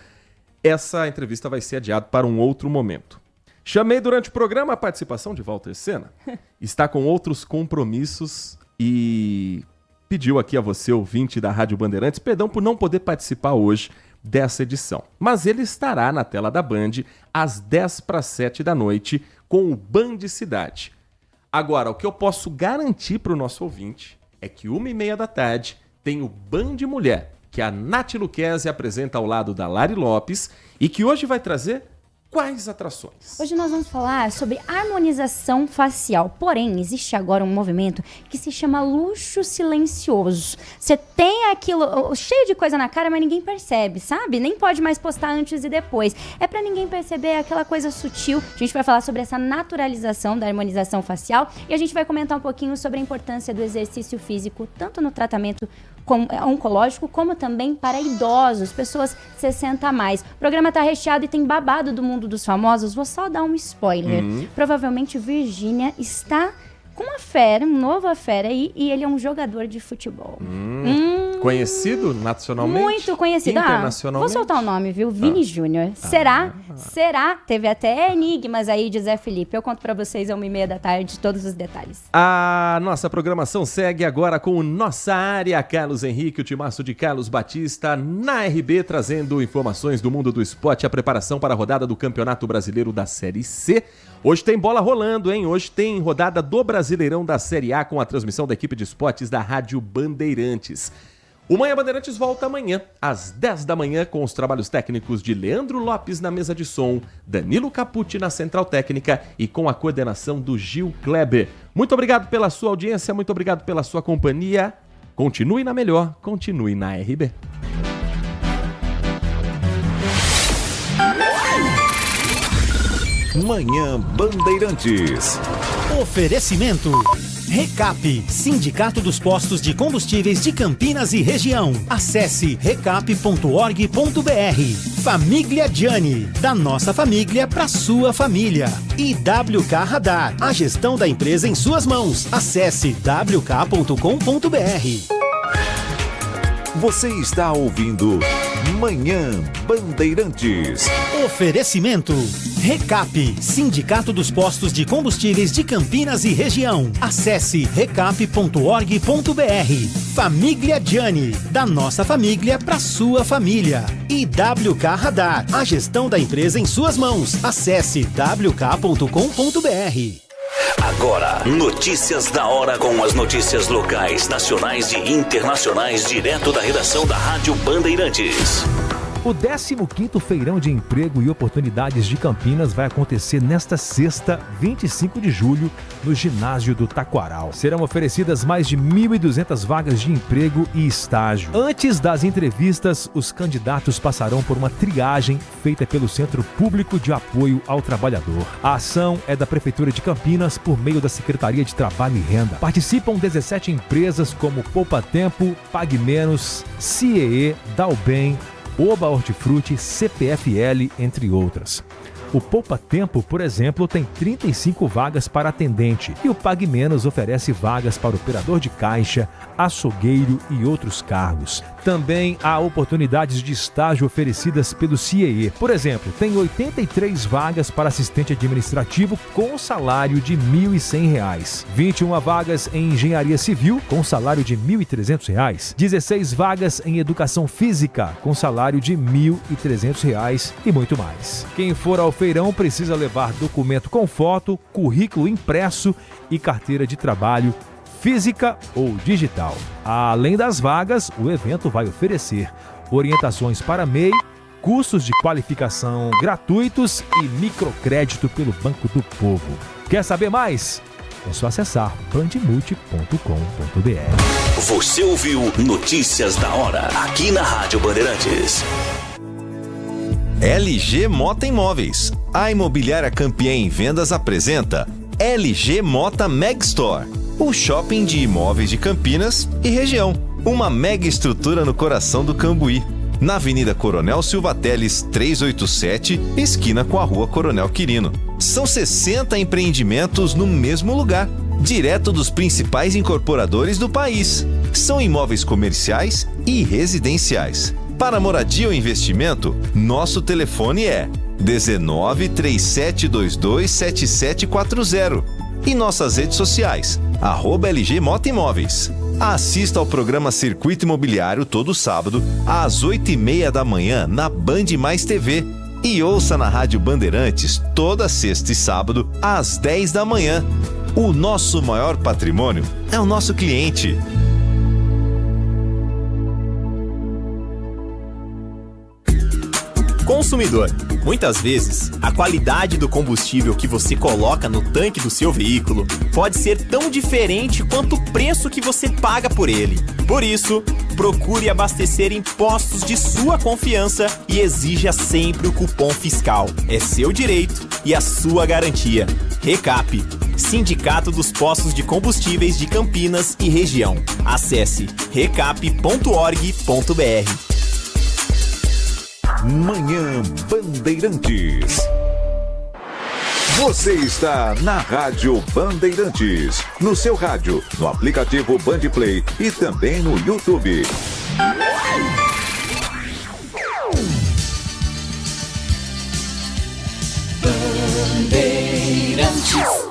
essa entrevista vai ser adiada para um outro momento. Chamei durante o programa a participação de Walter Sena. Está com outros compromissos e pediu aqui a você, ouvinte da Rádio Bandeirantes, perdão por não poder participar hoje dessa edição. Mas ele estará na tela da Band às 6:50 da noite com o Band Cidade. Agora, o que eu posso garantir para o nosso ouvinte é que 1h30 da tarde tem o Band Mulher, que a Nath Luquezzi apresenta ao lado da Lari Lopes e que hoje vai trazer quais atrações? Hoje nós vamos falar sobre harmonização facial. Porém, existe agora um movimento que se chama luxo silencioso. Você tem aquilo cheio de coisa na cara, mas ninguém percebe, sabe? Nem pode mais postar antes e depois. É pra ninguém perceber aquela coisa sutil. A gente vai falar sobre essa naturalização da harmonização facial e a gente vai comentar um pouquinho sobre a importância do exercício físico, tanto no tratamento oncológico, como também para idosos, pessoas 60 a mais. O programa tá recheado e tem babado do mundo dos famosos. Vou só dar um spoiler. Provavelmente Virgínia está com uma fera, um novo fera aí, e ele é um jogador de futebol. Conhecido nacionalmente? Muito conhecido. Internacionalmente? Vou soltar o nome, viu? Vini Júnior. Será? Teve até enigmas aí de Zé Felipe. Eu conto pra vocês às 1h30 da tarde todos os detalhes. A nossa programação segue agora com Nossa Área. Carlos Henrique, o timaço de Carlos Batista na RB, trazendo informações do mundo do esporte e a preparação para a rodada do Campeonato Brasileiro da Série C. Hoje tem bola rolando, hein? Hoje tem rodada do Brasileirão da Série A com a transmissão da equipe de esportes da Rádio Bandeirantes. O Manhã Bandeirantes volta amanhã, às 10 da manhã, com os trabalhos técnicos de Leandro Lopes na mesa de som, Danilo Capucci na central técnica e com a coordenação do Gil Kleber. Muito obrigado pela sua audiência, muito obrigado pela sua companhia. Continue na melhor, continue na RB. Manhã Bandeirantes. Oferecimento. Recap, Sindicato dos Postos de Combustíveis de Campinas e Região. Acesse recap.org.br. Família Gianni, da nossa família para sua família. E WK Radar, a gestão da empresa em suas mãos. Acesse wk.com.br. Você está ouvindo Manhã Bandeirantes. Oferecimento. Recap, Sindicato dos Postos de Combustíveis de Campinas e Região. Acesse recap.org.br. Família Gianni, da nossa família para sua família. E WK Radar, a gestão da empresa em suas mãos. Acesse wk.com.br. Agora, notícias da hora com as notícias locais, nacionais e internacionais, direto da redação da Rádio Bandeirantes. O 15º Feirão de Emprego e Oportunidades de Campinas vai acontecer nesta sexta, 25 de julho, no ginásio do Taquaral. Serão oferecidas mais de 1.200 vagas de emprego e estágio. Antes das entrevistas, os candidatos passarão por uma triagem feita pelo Centro Público de Apoio ao Trabalhador. A ação é da Prefeitura de Campinas por meio da Secretaria de Trabalho e Renda. Participam 17 empresas como Poupa Tempo, Pague Menos, CIEE, Dalbem, Oba Hortifruti, CPFL, entre outras. O Poupa Tempo, por exemplo, tem 35 vagas para atendente e o Pague Menos oferece vagas para operador de caixa, açougueiro e outros cargos. Também há oportunidades de estágio oferecidas pelo CIEE. Por exemplo, tem 83 vagas para assistente administrativo com salário de R$ 1.100. 21 vagas em engenharia civil com salário de R$ 1.300. 16 vagas em educação física com salário de R$ 1.300 e muito mais. Quem for ao feirão precisa levar documento com foto, currículo impresso e carteira de trabalho física ou digital. Além das vagas, o evento vai oferecer orientações para MEI, cursos de qualificação gratuitos e microcrédito pelo Banco do Povo. Quer saber mais? É só acessar bandmulti.com.br. Você ouviu Notícias da Hora, aqui na Rádio Bandeirantes. LG Mota Imóveis. A imobiliária campeã em vendas apresenta LG Mota Meg Store, o shopping de imóveis de Campinas e região. Uma mega estrutura no coração do Cambuí. na Avenida Coronel Silva Teles 387, esquina com a Rua Coronel Quirino. São 60 empreendimentos no mesmo lugar, direto dos principais incorporadores do país. São imóveis comerciais e residenciais. Para moradia ou investimento, nosso telefone é 19 3722 7740 e nossas redes sociais, @LG Mota Imóveis. Assista ao programa Circuito Imobiliário todo sábado, às 8h30 da manhã, na Band Mais TV. E ouça na Rádio Bandeirantes toda sexta e sábado, às 10 da manhã. O nosso maior patrimônio é o nosso cliente. Consumidor. Muitas vezes, a qualidade do combustível que você coloca no tanque do seu veículo pode ser tão diferente quanto o preço que você paga por ele. Por isso, procure abastecer em postos de sua confiança e exija sempre o cupom fiscal. É seu direito e a sua garantia. Recap, Sindicato dos Postos de Combustíveis de Campinas e Região. Acesse recap.org.br. Manhã Bandeirantes. Você está na Rádio Bandeirantes, no seu rádio, no aplicativo Bandplay e também no YouTube. Bandeirantes.